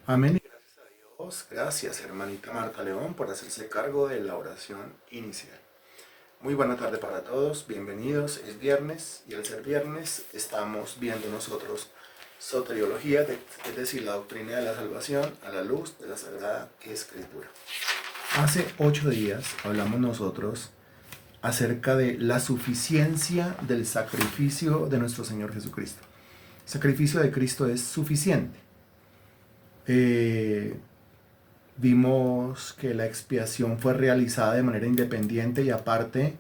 Amén. Y gracias a Dios. Gracias, hermanita Marta León, por hacerse cargo de la oración inicial. Muy buena tarde para todos. Bienvenidos. Es viernes y al ser viernes estamos viendo nosotros soteriología, es decir, la doctrina de la salvación a la luz de la Sagrada Escritura. Hace 8 días hablamos nosotros acerca de la suficiencia del sacrificio de nuestro Señor Jesucristo. El sacrificio de Cristo es suficiente. Eh, Vimos que la expiación fue realizada de manera independiente y aparte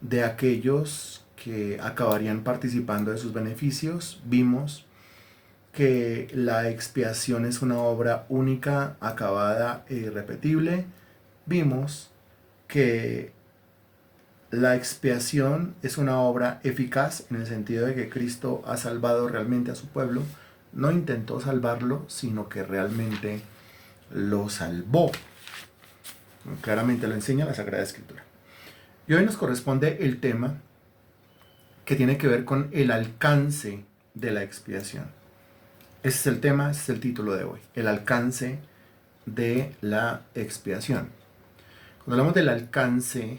de aquellos que acabarían participando de sus beneficios. Vimos que la expiación es una obra única, acabada e irrepetible. Vimos que la expiación es una obra eficaz en el sentido de que Cristo ha salvado realmente a su pueblo. No intentó salvarlo, sino que realmente lo salvó. Claramente lo enseña la Sagrada Escritura. Y hoy nos corresponde el tema que tiene que ver con el alcance de la expiación. Ese es el tema, ese es el título de hoy. El alcance de la expiación. Cuando hablamos del alcance,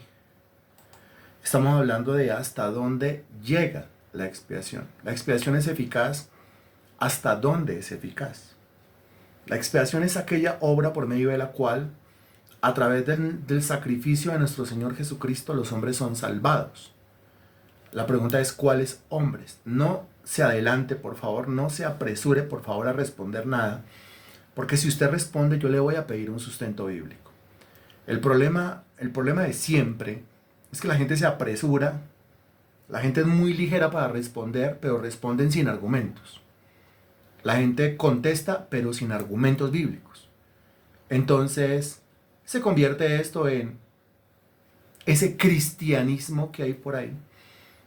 estamos hablando de hasta dónde llega la expiación. La expiación es eficaz. ¿Hasta dónde es eficaz? La expiación es aquella obra por medio de la cual, a través del sacrificio de nuestro Señor Jesucristo, los hombres son salvados. La pregunta es, ¿cuáles hombres? No se adelante, por favor, no se apresure, por favor, a responder nada, porque si usted responde, yo le voy a pedir un sustento bíblico. El problema de siempre es que la gente se apresura, la gente es muy ligera para responder, pero responden sin argumentos. La gente contesta, pero sin argumentos bíblicos. Entonces, se convierte esto en ese cristianismo que hay por ahí,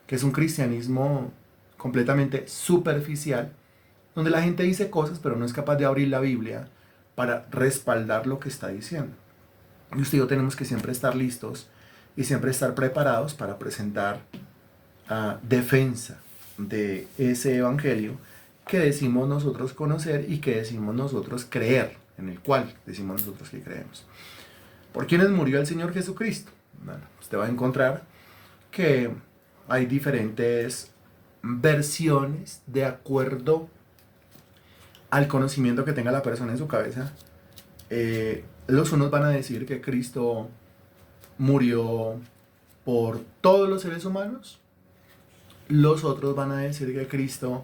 que es un cristianismo completamente superficial, donde la gente dice cosas, pero no es capaz de abrir la Biblia para respaldar lo que está diciendo. Y usted y yo tenemos que siempre estar listos y siempre estar preparados para presentar defensa de ese evangelio que decimos nosotros conocer y que decimos nosotros creer, en el cual decimos nosotros que creemos. ¿Por quiénes murió el Señor Jesucristo? Bueno, usted va a encontrar que hay diferentes versiones de acuerdo al conocimiento que tenga la persona en su cabeza. Los unos van a decir que Cristo murió por todos los seres humanos. Los otros van a decir que Cristo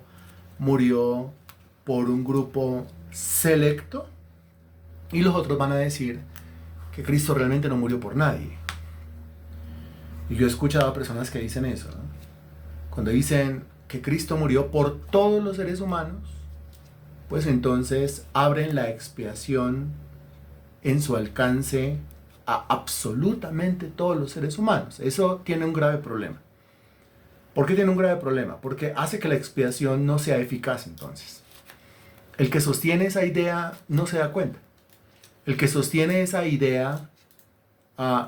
murió por un grupo selecto, y los otros van a decir que Cristo realmente no murió por nadie. Y yo he escuchado a personas que dicen eso, ¿no? Cuando dicen que Cristo murió por todos los seres humanos, pues entonces abren la expiación en su alcance a absolutamente todos los seres humanos. Eso tiene un grave problema. ¿Por qué tiene un grave problema? Porque hace que la expiación no sea eficaz entonces. El que sostiene esa idea no se da cuenta. El que sostiene esa idea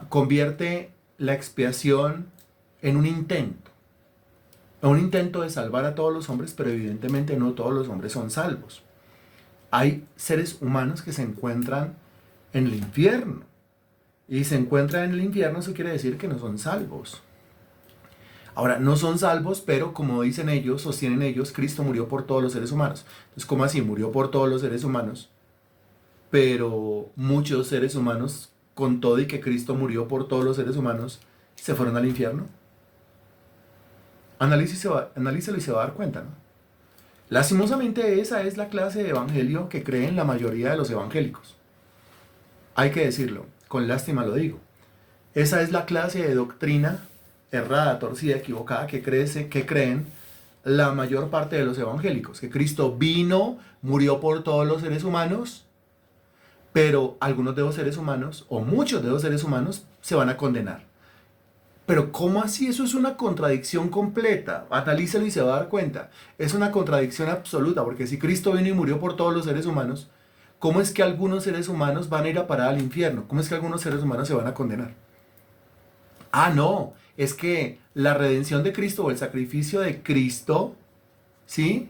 convierte la expiación en un intento. Un intento de salvar a todos los hombres, pero evidentemente no todos los hombres son salvos. Hay seres humanos que se encuentran en el infierno. Y se encuentran en el infierno, eso quiere decir que no son salvos. Ahora, no son salvos, pero como dicen ellos, sostienen ellos, Cristo murió por todos los seres humanos. Entonces, ¿cómo así? Murió por todos los seres humanos, pero muchos seres humanos, con todo y que Cristo murió por todos los seres humanos, se fueron al infierno. Analícelo y se va a dar cuenta, ¿no? Lastimosamente, esa es la clase de evangelio que creen la mayoría de los evangélicos. Hay que decirlo, con lástima lo digo. Esa es la clase de doctrina errada, torcida, equivocada que creen la mayor parte de los evangélicos, que Cristo vino, murió por todos los seres humanos, pero algunos de los seres humanos, o muchos de los seres humanos, se van a condenar. Pero ¿cómo así? Eso es una contradicción completa. Analícelo y se va a dar cuenta. Es una contradicción absoluta, porque si Cristo vino y murió por todos los seres humanos, ¿cómo es que algunos seres humanos van a ir a parar al infierno? ¿Cómo es que algunos seres humanos se van a condenar? Ah, no, es que la redención de Cristo o el sacrificio de Cristo, ¿sí?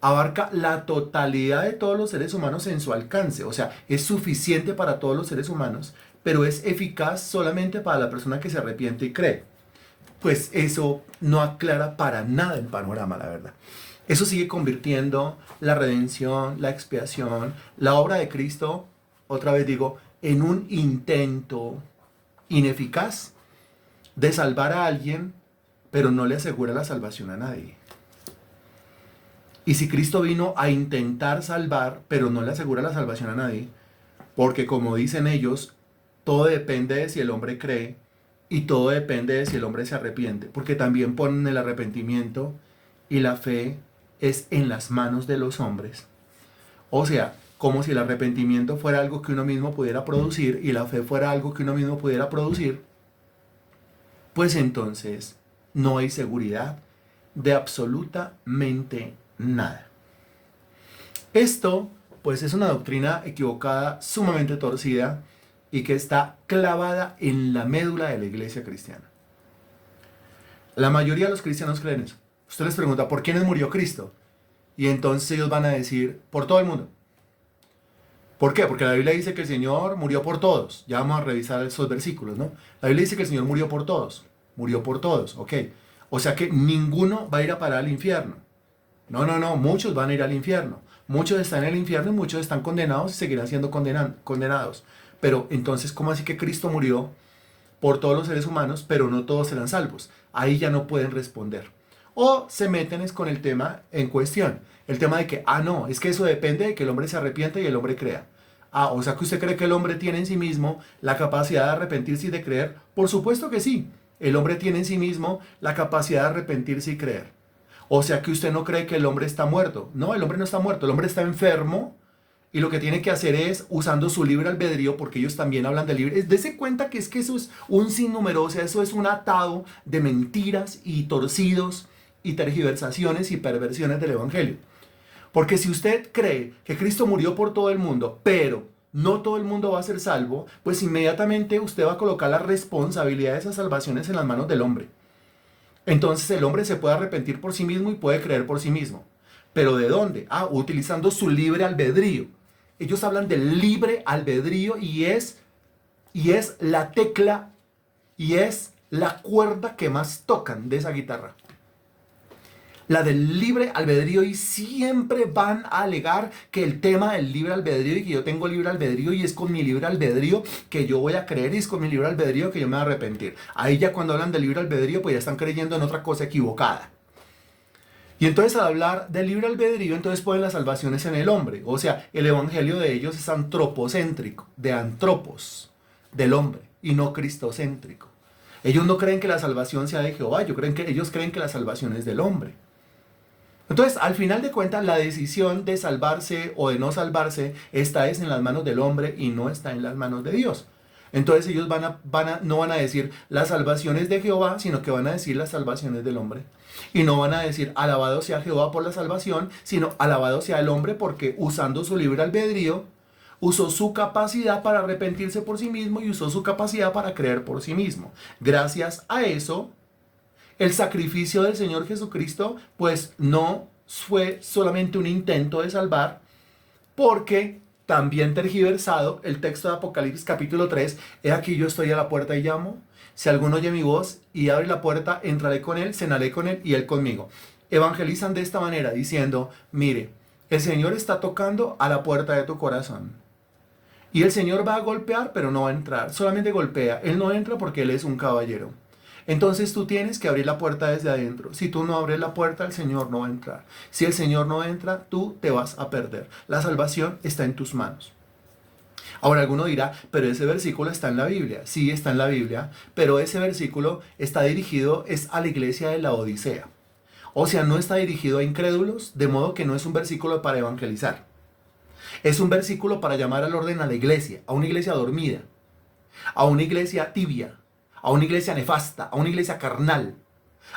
abarca la totalidad de todos los seres humanos en su alcance. O sea, es suficiente para todos los seres humanos, pero es eficaz solamente para la persona que se arrepiente y cree. Pues eso no aclara para nada el panorama, la verdad. Eso sigue convirtiendo la redención, la expiación, la obra de Cristo, otra vez digo, en un intento ineficaz de salvar a alguien, pero no le asegura la salvación a nadie. Y si Cristo vino a intentar salvar, pero no le asegura la salvación a nadie, porque como dicen ellos, todo depende de si el hombre cree y todo depende de si el hombre se arrepiente, porque también ponen el arrepentimiento y la fe es en las manos de los hombres. O sea, como si el arrepentimiento fuera algo que uno mismo pudiera producir y la fe fuera algo que uno mismo pudiera producir, pues entonces no hay seguridad de absolutamente nada. Esto, pues, es una doctrina equivocada, sumamente torcida y que está clavada en la médula de la iglesia cristiana. La mayoría de los cristianos creen eso. Usted les pregunta, ¿por quiénes murió Cristo? Y entonces ellos van a decir, por todo el mundo. ¿Por qué? Porque la Biblia dice que el Señor murió por todos. Ya vamos a revisar esos versículos, ¿no? La Biblia dice que el Señor murió por todos. Murió por todos, ok. O sea que ninguno va a ir a parar al infierno. No, muchos van a ir al infierno. Muchos están en el infierno y muchos están condenados y seguirán siendo condenados. Pero entonces, ¿cómo así que Cristo murió por todos los seres humanos, pero no todos serán salvos? Ahí ya no pueden responder. O se meten es con el tema en cuestión. El tema de que, no, es que eso depende de que el hombre se arrepienta y el hombre crea. O sea que usted cree que el hombre tiene en sí mismo la capacidad de arrepentirse y de creer. Por supuesto que sí. El hombre tiene en sí mismo la capacidad de arrepentirse y creer. O sea que usted no cree que el hombre está muerto. No, el hombre no está muerto. El hombre está enfermo y lo que tiene que hacer es, usando su libre albedrío, porque ellos también hablan de libre, dése cuenta que eso es un sinnúmero, o sea, eso es un atado de mentiras y torcidos y tergiversaciones y perversiones del evangelio. Porque si usted cree que Cristo murió por todo el mundo, pero no todo el mundo va a ser salvo, pues inmediatamente usted va a colocar la responsabilidad de esas salvaciones en las manos del hombre. Entonces el hombre se puede arrepentir por sí mismo y puede creer por sí mismo. ¿Pero de dónde? Utilizando su libre albedrío. Ellos hablan del libre albedrío y es la tecla y es la cuerda que más tocan de esa guitarra. La del libre albedrío, y siempre van a alegar que el tema del libre albedrío y que yo tengo libre albedrío y es con mi libre albedrío que yo voy a creer y es con mi libre albedrío que yo me voy a arrepentir. Ahí ya cuando hablan del libre albedrío pues ya están creyendo en otra cosa equivocada. Y entonces al hablar del libre albedrío, entonces ponen las salvaciones en el hombre. O sea, el evangelio de ellos es antropocéntrico, de antropos, del hombre, y no cristocéntrico. Ellos no creen que la salvación sea de Jehová, ellos creen que la salvación es del hombre. Entonces, al final de cuentas, la decisión de salvarse o de no salvarse está en las manos del hombre y no está en las manos de Dios. Entonces ellos no van a decir las salvaciones de Jehová, sino que van a decir las salvaciones del hombre. Y no van a decir alabado sea Jehová por la salvación, sino alabado sea el hombre porque usando su libre albedrío, usó su capacidad para arrepentirse por sí mismo y usó su capacidad para creer por sí mismo. Gracias a eso, el sacrificio del Señor Jesucristo, pues no fue solamente un intento de salvar, porque también tergiversado el texto de Apocalipsis capítulo 3, he aquí yo estoy a la puerta y llamo, si alguno oye mi voz y abre la puerta, entraré con él, cenaré con él y él conmigo. Evangelizan de esta manera diciendo, mire, el Señor está tocando a la puerta de tu corazón. Y el Señor va a golpear, pero no va a entrar, solamente golpea, él no entra porque él es un caballero. Entonces tú tienes que abrir la puerta desde adentro. Si tú no abres la puerta, el Señor no va a entrar. Si el Señor no entra, tú te vas a perder. La salvación está en tus manos. Ahora alguno dirá, pero ese versículo está en la Biblia. Sí, está en la Biblia, pero ese versículo está dirigido a la iglesia de la Odisea. O sea, no está dirigido a incrédulos, de modo que no es un versículo para evangelizar. Es un versículo para llamar al orden a la iglesia, a una iglesia dormida, a una iglesia tibia, a una iglesia nefasta, a una iglesia carnal,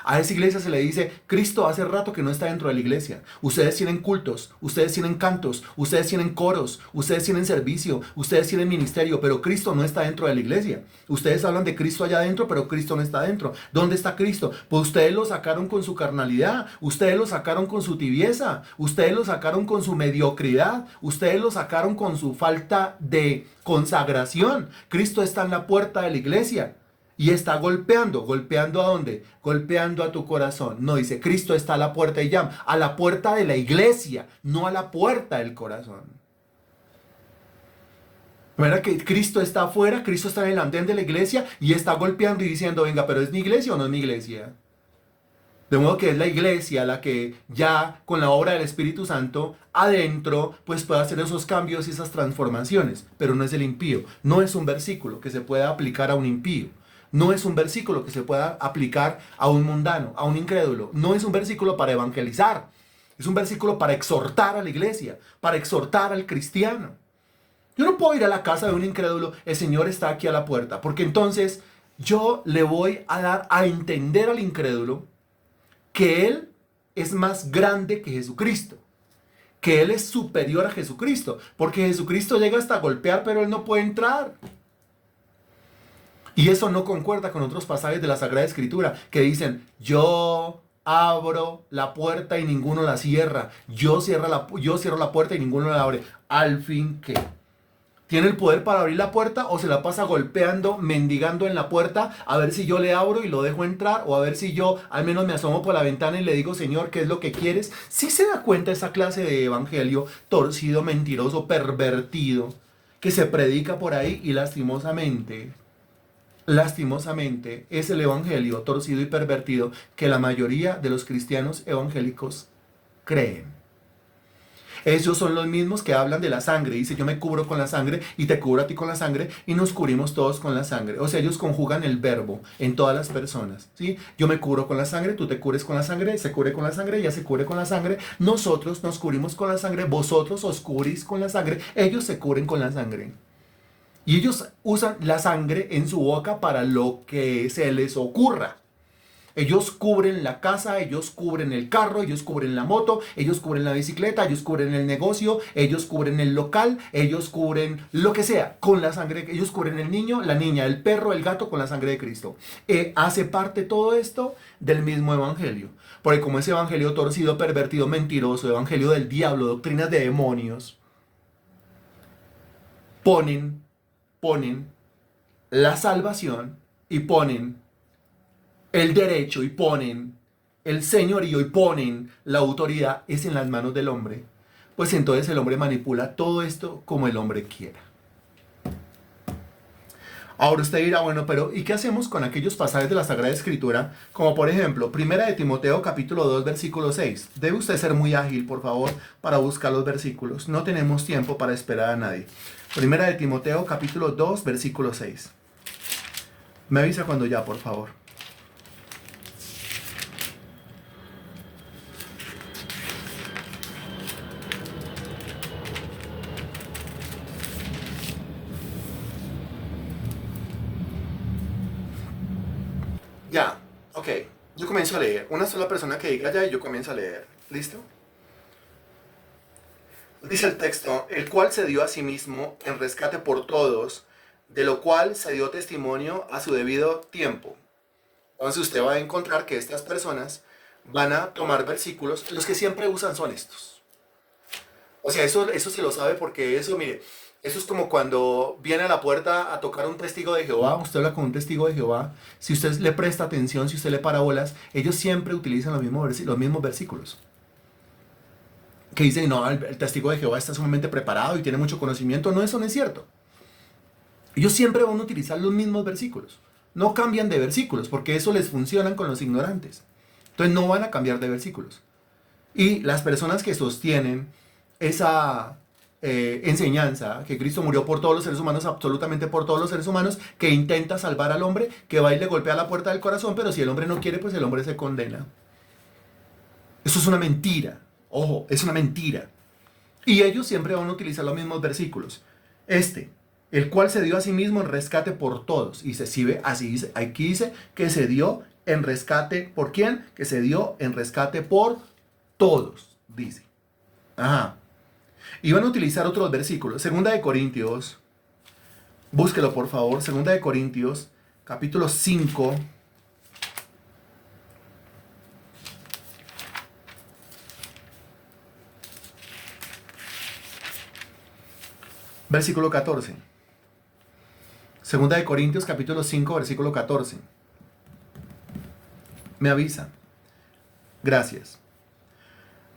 A esa iglesia se le dice, Cristo hace rato que no está dentro de la iglesia. Ustedes tienen cultos, ustedes tienen cantos, ustedes tienen coros, ustedes tienen servicio, ustedes tienen ministerio, pero Cristo no está dentro de la iglesia. Ustedes hablan de Cristo allá adentro, pero Cristo no está dentro. ¿Dónde está Cristo? Pues ustedes lo sacaron con su carnalidad, ustedes lo sacaron con su tibieza, ustedes lo sacaron con su mediocridad, ustedes lo sacaron con su falta de consagración. Cristo está en la puerta de la iglesia. Y está golpeando. ¿Golpeando a dónde? Golpeando a tu corazón. No, dice, Cristo está a la puerta y llama. A la puerta de la iglesia, no a la puerta del corazón. ¿Verdad que Cristo está afuera? Cristo está en el andén de la iglesia y está golpeando y diciendo, venga, pero ¿es mi iglesia o no es mi iglesia? De modo que es la iglesia la que ya con la obra del Espíritu Santo adentro pues puede hacer esos cambios y esas transformaciones. Pero no es el impío. No es un versículo que se pueda aplicar a un impío. No es un versículo que se pueda aplicar a un mundano, a un incrédulo. No es un versículo para evangelizar. Es un versículo para exhortar a la iglesia, para exhortar al cristiano. Yo no puedo ir a la casa de un incrédulo, el Señor está aquí a la puerta, porque entonces yo le voy a dar a entender al incrédulo que Él es más grande que Jesucristo, que Él es superior a Jesucristo, porque Jesucristo llega hasta golpear, pero Él no puede entrar. Y eso no concuerda con otros pasajes de la Sagrada Escritura que dicen, yo abro la puerta y ninguno la cierra. Yo cierro la puerta y ninguno la abre. Al fin, ¿qué? ¿Tiene el poder para abrir la puerta o se la pasa golpeando, mendigando en la puerta a ver si yo le abro y lo dejo entrar? O a ver si yo al menos me asomo por la ventana y le digo, Señor, ¿qué es lo que quieres? ¿Sí se da cuenta esa clase de evangelio torcido, mentiroso, pervertido que se predica por ahí y lastimosamente es el evangelio torcido y pervertido que la mayoría de los cristianos evangélicos creen? Ellos son los mismos que hablan de la sangre. Dice, yo me cubro con la sangre y te cubro a ti con la sangre y nos cubrimos todos con la sangre. O sea, ellos conjugan el verbo en todas las personas, ¿sí? Yo me cubro con la sangre, tú te cubres con la sangre, se cubre con la sangre, ella se cubre con la sangre. Nosotros nos cubrimos con la sangre, vosotros os cubrís con la sangre, ellos se cubren con la sangre. Y ellos usan la sangre en su boca para lo que se les ocurra. Ellos cubren la casa, ellos cubren el carro, ellos cubren la moto, ellos cubren la bicicleta, ellos cubren el negocio, ellos cubren el local, ellos cubren lo que sea con la sangre. Ellos cubren el niño, la niña, el perro, el gato con la sangre de Cristo. Hace parte todo esto del mismo evangelio. Porque como ese evangelio torcido, pervertido, mentiroso, evangelio del diablo, doctrinas de demonios, ponen la salvación y ponen el derecho y ponen el señorío y ponen la autoridad es en las manos del hombre, pues entonces el hombre manipula todo esto como el hombre quiera. Ahora usted dirá, bueno, pero ¿y qué hacemos con aquellos pasajes de la Sagrada Escritura? Como por ejemplo, 1 de Timoteo capítulo 2 versículo 6. Debe usted ser muy ágil, por favor, para buscar los versículos. No tenemos tiempo para esperar a nadie. 1 de Timoteo capítulo 2 versículo 6. Me avisa cuando ya, por favor. Ya, ok. Yo comienzo a leer. Una sola persona que diga ya y yo comienzo a leer. ¿Listo? Dice el texto, el cual se dio a sí mismo en rescate por todos, de lo cual se dio testimonio a su debido tiempo. Entonces usted va a encontrar que estas personas van a tomar versículos, los que siempre usan son estos. O sea, eso se lo sabe porque eso, mire, eso es como cuando viene a la puerta a tocar un testigo de Jehová, usted habla con un testigo de Jehová, si usted le presta atención, si usted le para bolas, ellos siempre utilizan los mismos versículos. Que dicen, no, el testigo de Jehová está sumamente preparado y tiene mucho conocimiento. No, eso no es cierto. Ellos siempre van a utilizar los mismos versículos. No cambian de versículos, porque eso les funciona con los ignorantes. Entonces no van a cambiar de versículos. Y las personas que sostienen esa enseñanza, que Cristo murió por todos los seres humanos, absolutamente por todos los seres humanos, que intenta salvar al hombre, que va y le golpea la puerta del corazón, pero si el hombre no quiere, pues el hombre se condena. Eso es una mentira. Ojo, es una mentira. Y ellos siempre van a utilizar los mismos versículos. El cual se dio a sí mismo en rescate por todos. Y se ve, así dice, aquí dice que se dio en rescate. ¿Por quién? Que se dio en rescate por todos, dice. Ajá. Y van a utilizar otros versículos. Segunda de Corintios, búsquelo por favor. Segunda de Corintios, capítulo 5. Versículo 14. Segunda de Corintios, capítulo 5, versículo 14. Me avisa. Gracias.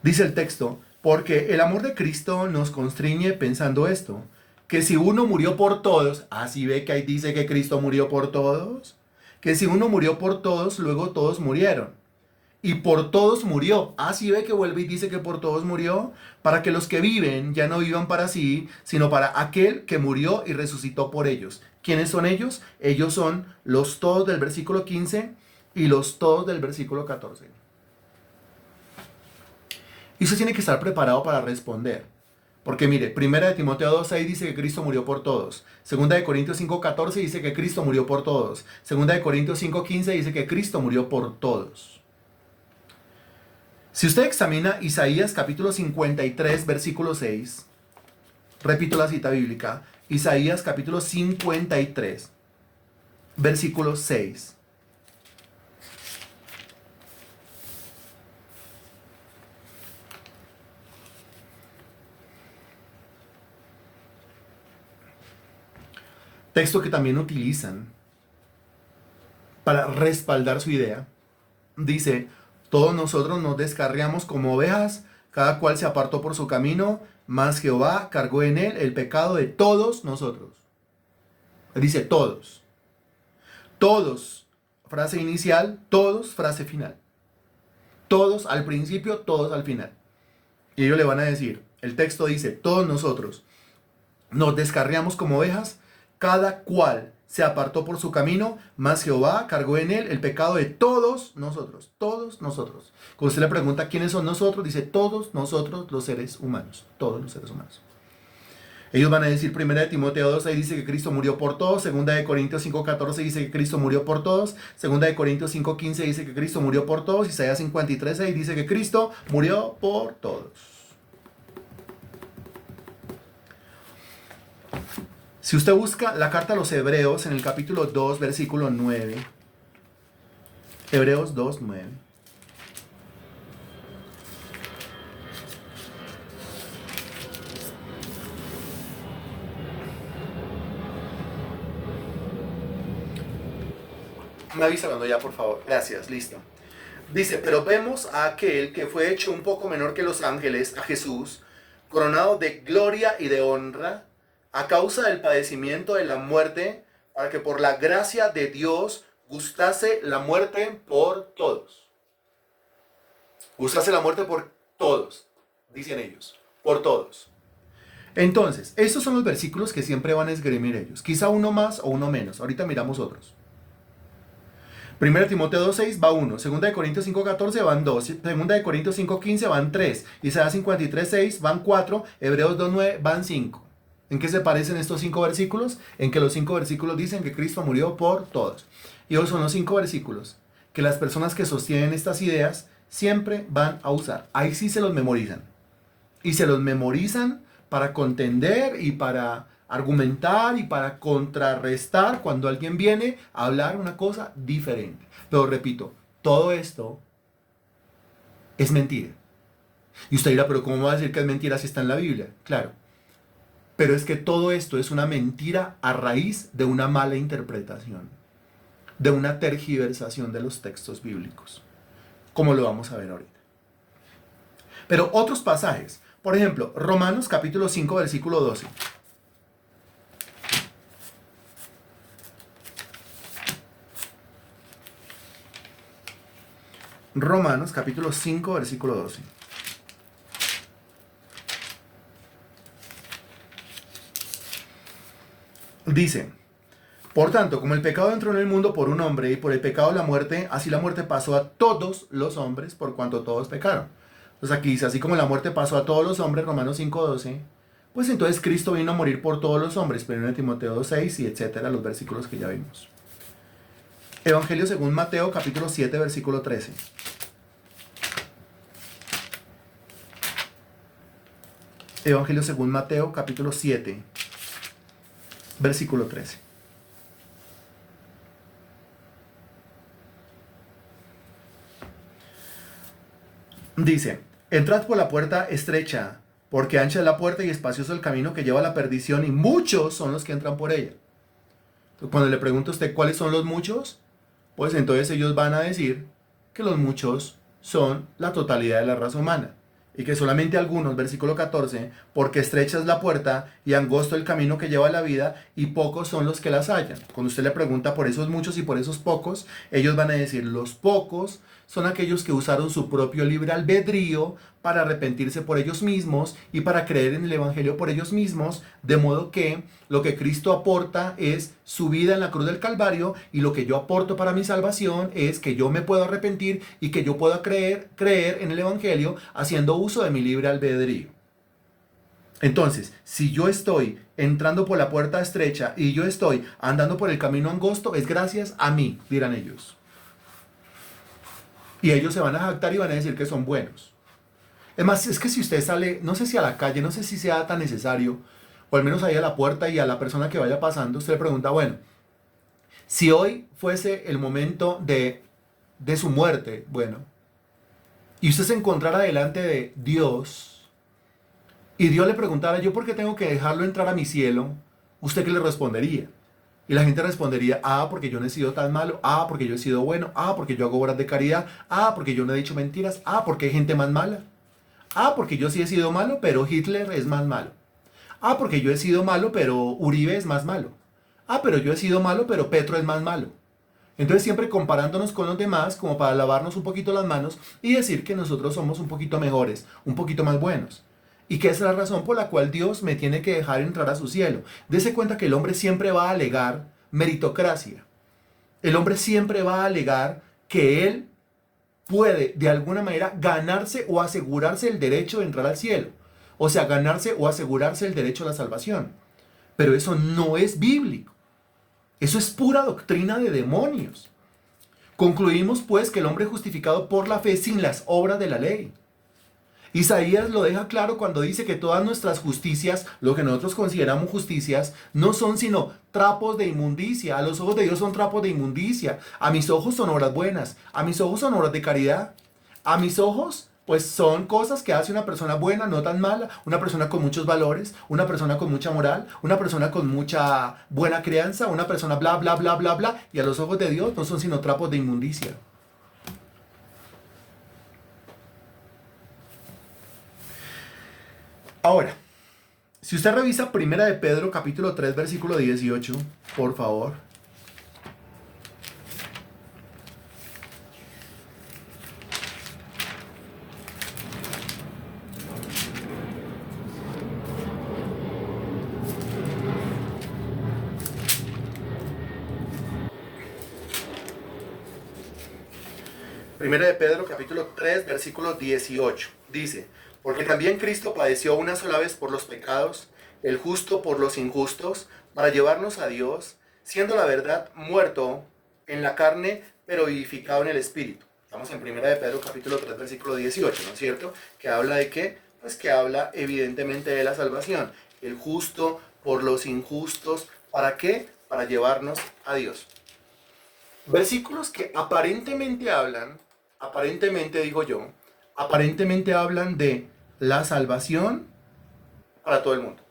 Dice el texto, porque el amor de Cristo nos constriñe pensando esto, que si uno murió por todos, así ve que ahí dice que Cristo murió por todos, que si uno murió por todos, luego todos murieron. Y por todos murió. Así ve que vuelve y dice que por todos murió, para que los que viven ya no vivan para sí, sino para aquel que murió y resucitó por ellos. ¿Quiénes son ellos? Ellos son los todos del versículo 15 y los todos del versículo 14. Y usted tiene que estar preparado para responder. Porque mire, primera de Timoteo 2:6 dice que Cristo murió por todos. Segunda de Corintios 5:14 dice que Cristo murió por todos. Segunda de Corintios 5:15 dice que Cristo murió por todos. Si usted examina Isaías capítulo 53, versículo 6, repito la cita bíblica, Isaías capítulo 53, versículo 6. Texto que también utilizan para respaldar su idea. Dice, todos nosotros nos descarriamos como ovejas, cada cual se apartó por su camino, mas Jehová cargó en él el pecado de todos nosotros. Dice todos. Todos, frase inicial, todos, frase final. Todos al principio, todos al final. Y ellos le van a decir, el texto dice, todos nosotros nos descarriamos como ovejas, cada cual se apartó por su camino, mas Jehová cargó en él el pecado de todos nosotros. Todos nosotros. Cuando usted le pregunta quiénes son nosotros, dice todos nosotros los seres humanos. Todos los seres humanos. Ellos van a decir, primera de Timoteo 2, ahí dice que Cristo murió por todos. Segunda de Corintios 5:14 dice que Cristo murió por todos. Segunda de Corintios 5:15 dice que Cristo murió por todos. Isaías 53, ahí dice que Cristo murió por todos. Si usted busca la carta a los Hebreos en el capítulo 2, versículo 9. Hebreos 2, 9. Me avisa cuando ya, por favor. Gracias, listo. Dice, pero vemos a aquel que fue hecho un poco menor que los ángeles, a Jesús, coronado de gloria y de honra, a causa del padecimiento de la muerte, para que por la gracia de Dios gustase la muerte por todos. Gustase la muerte por todos, dicen ellos, por todos. Entonces, estos son los versículos que siempre van a esgrimir ellos. Quizá uno más o uno menos. Ahorita miramos otros. 1 Timoteo 2:6 va 1, 2 de Corintios 5:14 van 2, 2 de Corintios 5:15 van 3, Isaías 53:6 van 4, Hebreos 2:9 van 5. ¿En qué se parecen estos 5 versículos? En que los 5 versículos dicen que Cristo murió por todos. Y esos son los 5 versículos que las personas que sostienen estas ideas siempre van a usar. Ahí sí se los memorizan. Y se los memorizan para contender y para argumentar y para contrarrestar cuando alguien viene a hablar una cosa diferente. Pero repito, todo esto es mentira. Y usted dirá, pero ¿cómo va a decir que es mentira si está en la Biblia? Claro. Pero es que todo esto es una mentira a raíz de una mala interpretación, de una tergiversación de los textos bíblicos, como lo vamos a ver ahorita. Pero otros pasajes, por ejemplo, Romanos capítulo 5, versículo 12. Romanos capítulo 5, versículo 12. Dice, por tanto, como el pecado entró en el mundo por un hombre y por el pecado la muerte, así la muerte pasó a todos los hombres por cuanto todos pecaron. Entonces aquí dice, así como la muerte pasó a todos los hombres, Romanos 5:12, pues entonces Cristo vino a morir por todos los hombres, 1 Timoteo 2:6 y etcétera, los versículos que ya vimos. Evangelio según Mateo, capítulo 7, versículo 13. Evangelio según Mateo, capítulo 7, versículo 13. Dice, entrad por la puerta estrecha, porque ancha es la puerta y espacioso el camino que lleva a la perdición, y muchos son los que entran por ella. Entonces, cuando le pregunto a usted cuáles son los muchos, pues entonces ellos van a decir que los muchos son la totalidad de la raza humana. Y que solamente algunos, versículo 14, porque estrecha es la puerta y angosto el camino que lleva a la vida, y pocos son los que las hallan. Cuando usted le pregunta por esos muchos y por esos pocos, ellos van a decir, los pocos son aquellos que usaron su propio libre albedrío para arrepentirse por ellos mismos y para creer en el Evangelio por ellos mismos, de modo que lo que Cristo aporta es su vida en la cruz del Calvario, y lo que yo aporto para mi salvación es que yo me puedo arrepentir y que yo pueda creer en el Evangelio haciendo uso de mi libre albedrío. Entonces, si yo estoy entrando por la puerta estrecha y yo estoy andando por el camino angosto, es gracias a mí, dirán ellos. Y ellos se van a jactar y van a decir que son buenos. Es más, es que si usted sale, no sé si a la calle, no sé si sea tan necesario, o al menos ahí a la puerta y a la persona que vaya pasando, usted le pregunta, bueno, si hoy fuese el momento de su muerte, bueno, y usted se encontrara delante de Dios, y Dios le preguntara, ¿yo por qué tengo que dejarlo entrar a mi cielo? ¿Usted qué le respondería? Y la gente respondería, porque yo no he sido tan malo, porque yo he sido bueno, porque yo hago obras de caridad, porque yo no he dicho mentiras, porque hay gente más mala, porque yo sí he sido malo, pero Hitler es más malo, porque yo he sido malo, pero Uribe es más malo, pero yo he sido malo, pero Petro es más malo. Entonces siempre comparándonos con los demás como para lavarnos un poquito las manos y decir que nosotros somos un poquito mejores, un poquito más buenos. Y que esa es la razón por la cual Dios me tiene que dejar entrar a su cielo. Dese cuenta que el hombre siempre va a alegar meritocracia. El hombre siempre va a alegar que él puede de alguna manera ganarse o asegurarse el derecho de entrar al cielo. O sea, ganarse o asegurarse el derecho a la salvación. Pero eso no es bíblico. Eso es pura doctrina de demonios. Concluimos pues que el hombre es justificado por la fe sin las obras de la ley. Isaías lo deja claro cuando dice que todas nuestras justicias, lo que nosotros consideramos justicias, no son sino trapos de inmundicia. A los ojos de Dios son trapos de inmundicia. A mis ojos son obras buenas. A mis ojos son obras de caridad. A mis ojos, pues son cosas que hace una persona buena, no tan mala, una persona con muchos valores, una persona con mucha moral, una persona con mucha buena crianza, una persona bla, bla, bla, bla, bla. Y a los ojos de Dios no son sino trapos de inmundicia. Ahora, si usted revisa Primera de Pedro, capítulo 3, versículo 18, por favor. Primera de Pedro, capítulo 3, versículo 18. Dice, porque también Cristo padeció una sola vez por los pecados, el justo por los injustos, para llevarnos a Dios, siendo la verdad muerto en la carne, pero vivificado en el Espíritu. Estamos en Primera de Pedro, capítulo 3, versículo 18, ¿no es cierto? Que habla de qué? Pues que habla evidentemente de la salvación. El justo por los injustos, ¿para qué? Para llevarnos a Dios. Versículos que aparentemente digo yo, aparentemente hablan de la salvación para todo el mundo.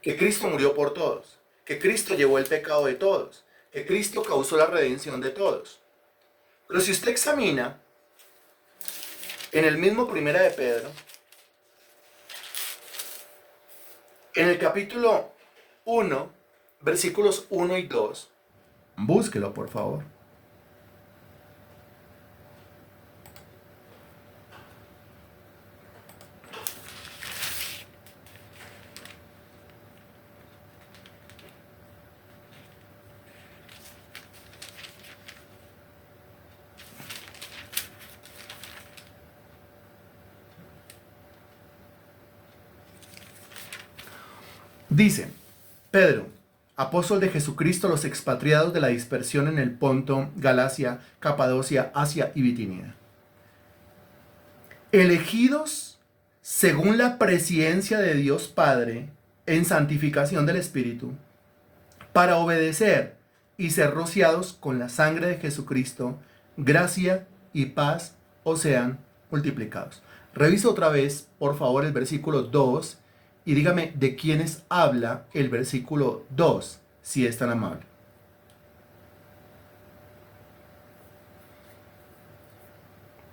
Que Cristo murió por todos, que Cristo llevó el pecado de todos, que Cristo causó la redención de todos. Pero si usted examina en el mismo Primera de Pedro, en el capítulo 1, versículos 1 y 2, búsquelo por favor. Dice, Pedro, apóstol de Jesucristo, los expatriados de la dispersión en el Ponto, Galacia, Capadocia, Asia y Bitinia. Elegidos según la presciencia de Dios Padre en santificación del Espíritu, para obedecer y ser rociados con la sangre de Jesucristo, gracia y paz os sean multiplicados. Revisa otra vez, por favor, el versículo 2 y dígame de quiénes habla el versículo 2, si es tan amable.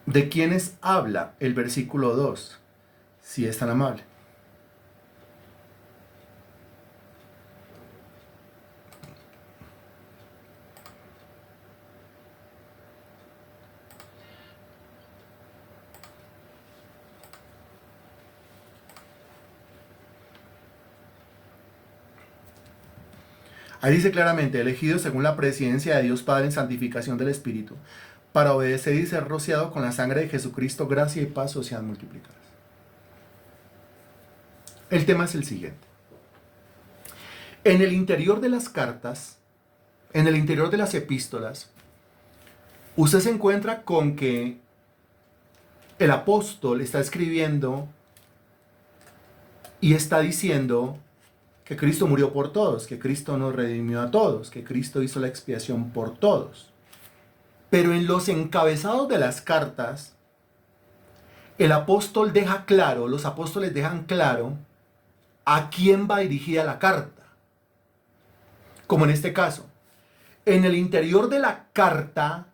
¿De quiénes habla el versículo 2, si es tan amable? Ahí dice claramente, elegidos según la presciencia de Dios Padre en santificación del Espíritu, para obedecer y ser rociado con la sangre de Jesucristo, gracia y paz os sean multiplicadas. El tema es el siguiente. En el interior de las cartas, en el interior de las epístolas, usted se encuentra con que el apóstol está escribiendo y está diciendo que Cristo murió por todos, que Cristo nos redimió a todos, que Cristo hizo la expiación por todos. Pero en los encabezados de las cartas, el apóstol deja claro, los apóstoles dejan claro a quién va dirigida la carta. Como en este caso, en el interior de la carta,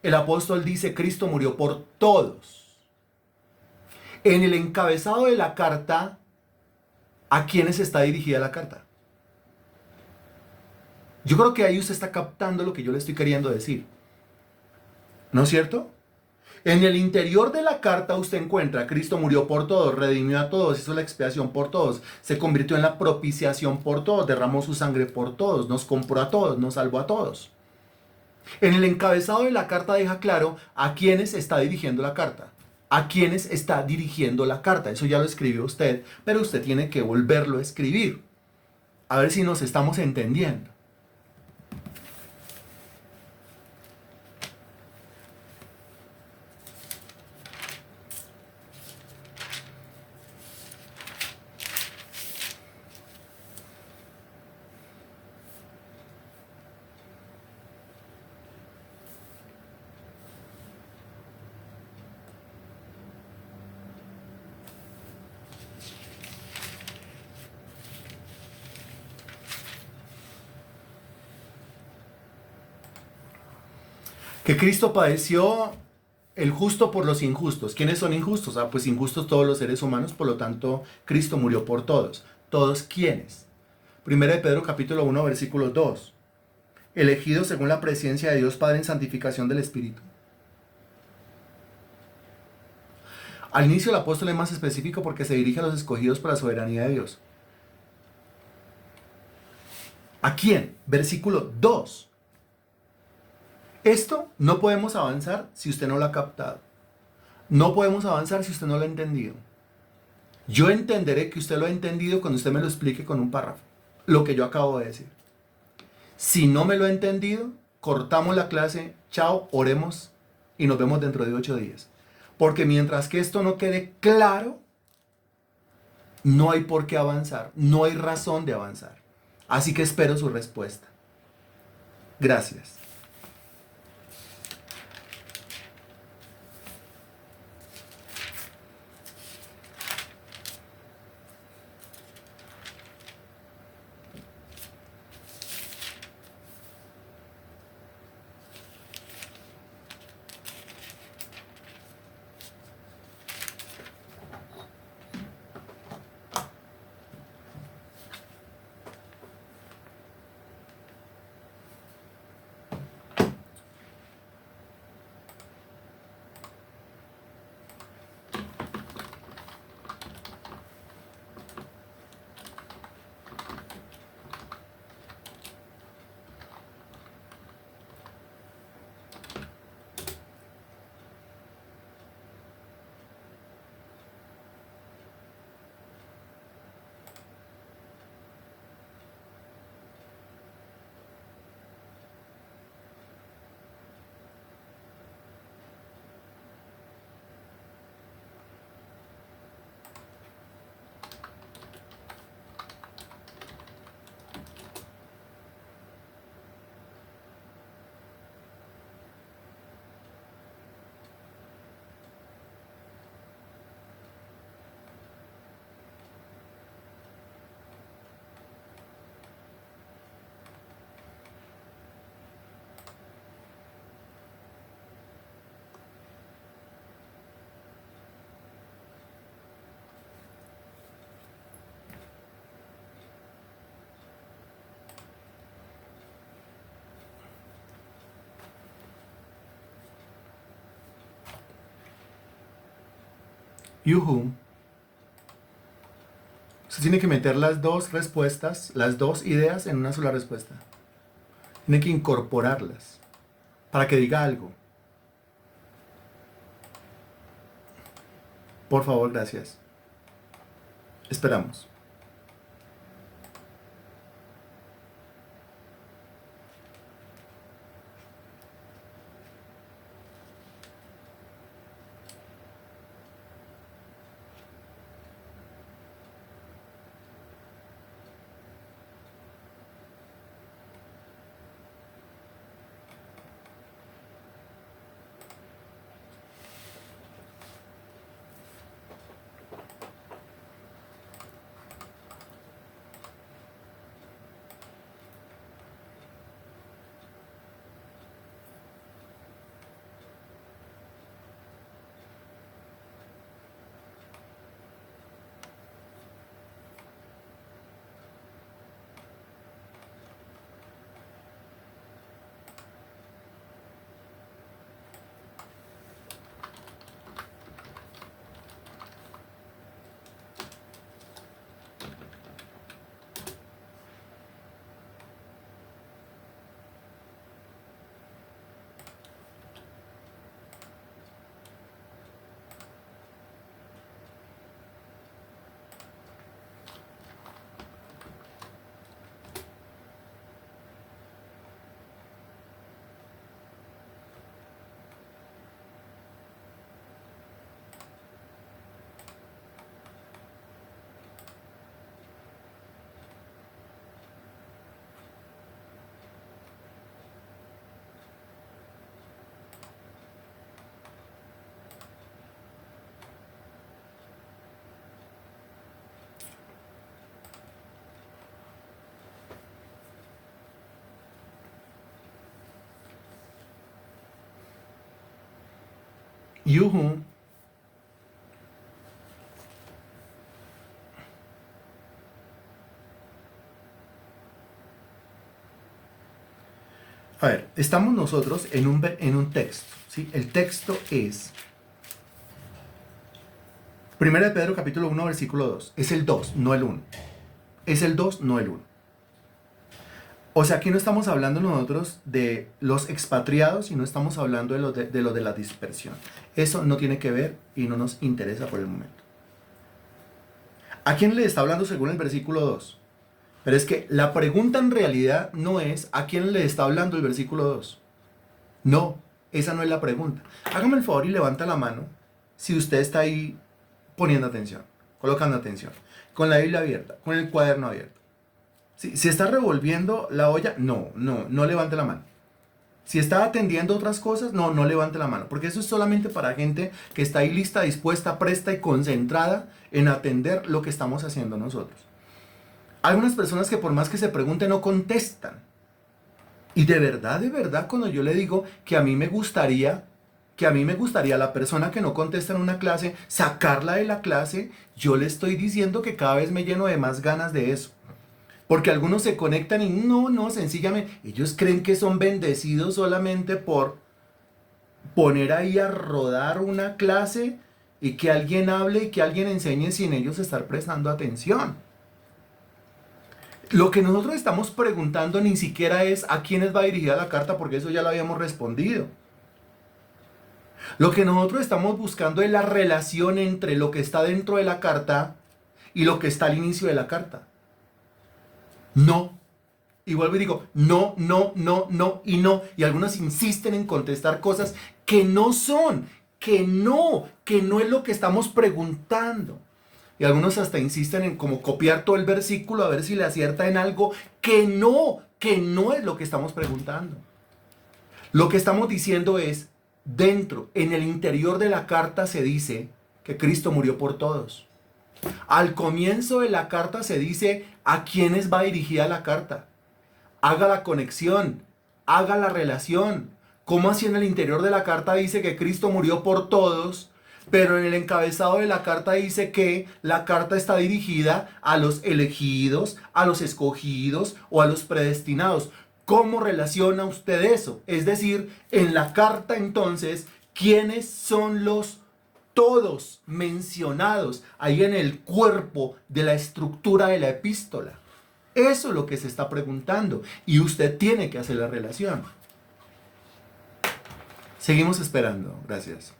el apóstol dice, Cristo murió por todos. En el encabezado de la carta, ¿a quiénes está dirigida la carta? Yo creo que ahí usted está captando lo que yo le estoy queriendo decir. ¿No es cierto? En el interior de la carta usted encuentra, Cristo murió por todos, redimió a todos, hizo la expiación por todos, se convirtió en la propiciación por todos, derramó su sangre por todos, nos compró a todos, nos salvó a todos. En el encabezado de la carta deja claro a quiénes está dirigiendo la carta. A quiénes está dirigiendo la carta. Eso ya lo escribió usted, pero usted tiene que volverlo a escribir. A ver si nos estamos entendiendo. Que Cristo padeció el justo por los injustos. ¿Quiénes son injustos? Pues injustos todos los seres humanos, por lo tanto, Cristo murió por todos. ¿Todos quiénes? Primera de Pedro capítulo 1, versículo 2. Elegidos según la presencia de Dios Padre en santificación del Espíritu. Al inicio el apóstol es más específico porque se dirige a los escogidos por la soberanía de Dios. ¿A quién? Versículo 2. Esto no podemos avanzar si usted no lo ha captado. No podemos avanzar si usted no lo ha entendido. Yo entenderé que usted lo ha entendido cuando usted me lo explique con un párrafo. Lo que yo acabo de decir. Si no me lo ha entendido, cortamos la clase, chao, oremos y nos vemos dentro de 8 días. Porque mientras que esto no quede claro, no hay por qué avanzar. No hay razón de avanzar. Así que espero su respuesta. Gracias. Yuhu. Usted tiene que meter las dos respuestas, las dos ideas en una sola respuesta. Tiene que incorporarlas para que diga algo. Por favor, gracias. Esperamos. Yuhu. A ver, estamos nosotros en un texto, ¿sí? El texto es 1 de Pedro capítulo 1 versículo 2. Es el 2, no el 1. Es el 2, no el 1. O sea, aquí no estamos hablando nosotros de los expatriados y no estamos hablando de lo de la dispersión. Eso no tiene que ver y no nos interesa por el momento. ¿A quién le está hablando según el versículo 2? Pero es que la pregunta en realidad no es ¿a quién le está hablando el versículo 2? No, esa no es la pregunta. Hágame el favor y levanta la mano si usted está ahí poniendo atención, colocando atención, con la Biblia abierta, con el cuaderno abierto. Si está revolviendo la olla, no levante la mano. Si está atendiendo otras cosas, no levante la mano. Porque eso es solamente para gente que está ahí lista, dispuesta, presta y concentrada en atender lo que estamos haciendo nosotros. Algunas personas que por más que se pregunten no contestan. Y de verdad, cuando yo le digo que a mí me gustaría la persona que no contesta en una clase, sacarla de la clase, yo le estoy diciendo que cada vez me lleno de más ganas de eso. Porque algunos se conectan y sencillamente, ellos creen que son bendecidos solamente por poner ahí a rodar una clase y que alguien hable y que alguien enseñe sin ellos estar prestando atención. Lo que nosotros estamos preguntando ni siquiera es a quiénes va dirigida la carta, porque eso ya lo habíamos respondido. Lo que nosotros estamos buscando es la relación entre lo que está dentro de la carta y lo que está al inicio de la carta. No. Y vuelvo y digo, no. Y algunos insisten en contestar cosas que no son, que no es lo que estamos preguntando. Y algunos hasta insisten en como copiar todo el versículo a ver si le acierta en algo que no es lo que estamos preguntando. Lo que estamos diciendo es, dentro, en el interior de la carta se dice que Cristo murió por todos. Al comienzo de la carta se dice a quiénes va dirigida la carta. Haga la conexión, haga la relación. ¿Cómo así en el interior de la carta dice que Cristo murió por todos? Pero en el encabezado de la carta dice que la carta está dirigida a los elegidos, a los escogidos o a los predestinados. ¿Cómo relaciona usted eso? Es decir, en la carta entonces, ¿quiénes son los todos mencionados ahí en el cuerpo de la estructura de la epístola? Eso es lo que se está preguntando y usted tiene que hacer la relación. Seguimos esperando. Gracias.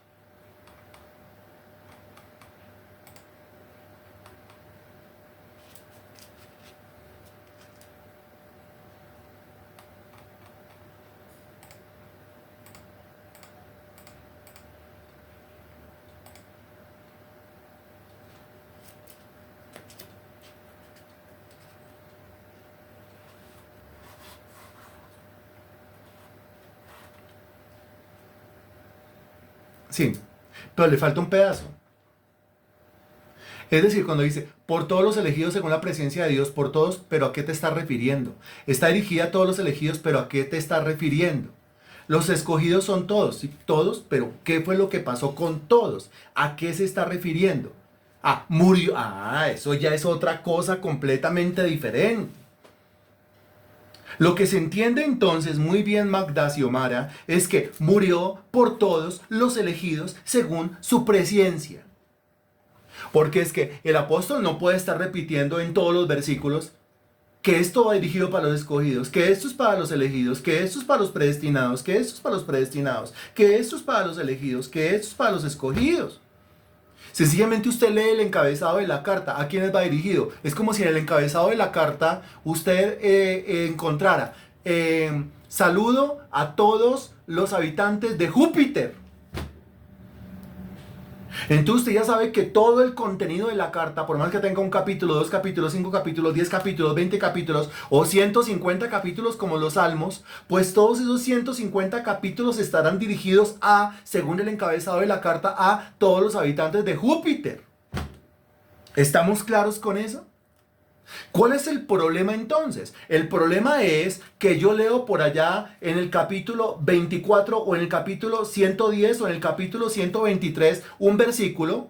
Sí, pero le falta un pedazo. Es decir, cuando dice, por todos los elegidos según la presencia de Dios, por todos, pero ¿a qué te está refiriendo? Está dirigida a todos los elegidos, pero ¿a qué te está refiriendo? Los escogidos son todos, ¿sí? Todos, pero ¿qué fue lo que pasó con todos? ¿A qué se está refiriendo? Ah, murió. Ah, eso ya es otra cosa completamente diferente. Lo que se entiende entonces muy bien, Magda Xiomara, es que murió por todos los elegidos según su presencia. Porque es que el apóstol no puede estar repitiendo en todos los versículos que esto va dirigido para los escogidos, que esto es para los elegidos, que esto es para los predestinados, que esto es para los predestinados, que esto es para los elegidos, que esto es para los escogidos. Sencillamente usted lee el encabezado de la carta. ¿A quiénes va dirigido? Es como si en el encabezado de la carta usted encontrara saludo a todos los habitantes de Júpiter. Entonces usted ya sabe que todo el contenido de la carta, por más que tenga un capítulo, 2 capítulos, 5 capítulos, 10 capítulos, 20 capítulos o 150 capítulos como los Salmos, pues todos esos 150 capítulos estarán dirigidos a, según el encabezado de la carta, a todos los habitantes de Júpiter. ¿Estamos claros con eso? ¿Cuál es el problema entonces? El problema es que yo leo por allá en el capítulo 24 o en el capítulo 110 o en el capítulo 123 un versículo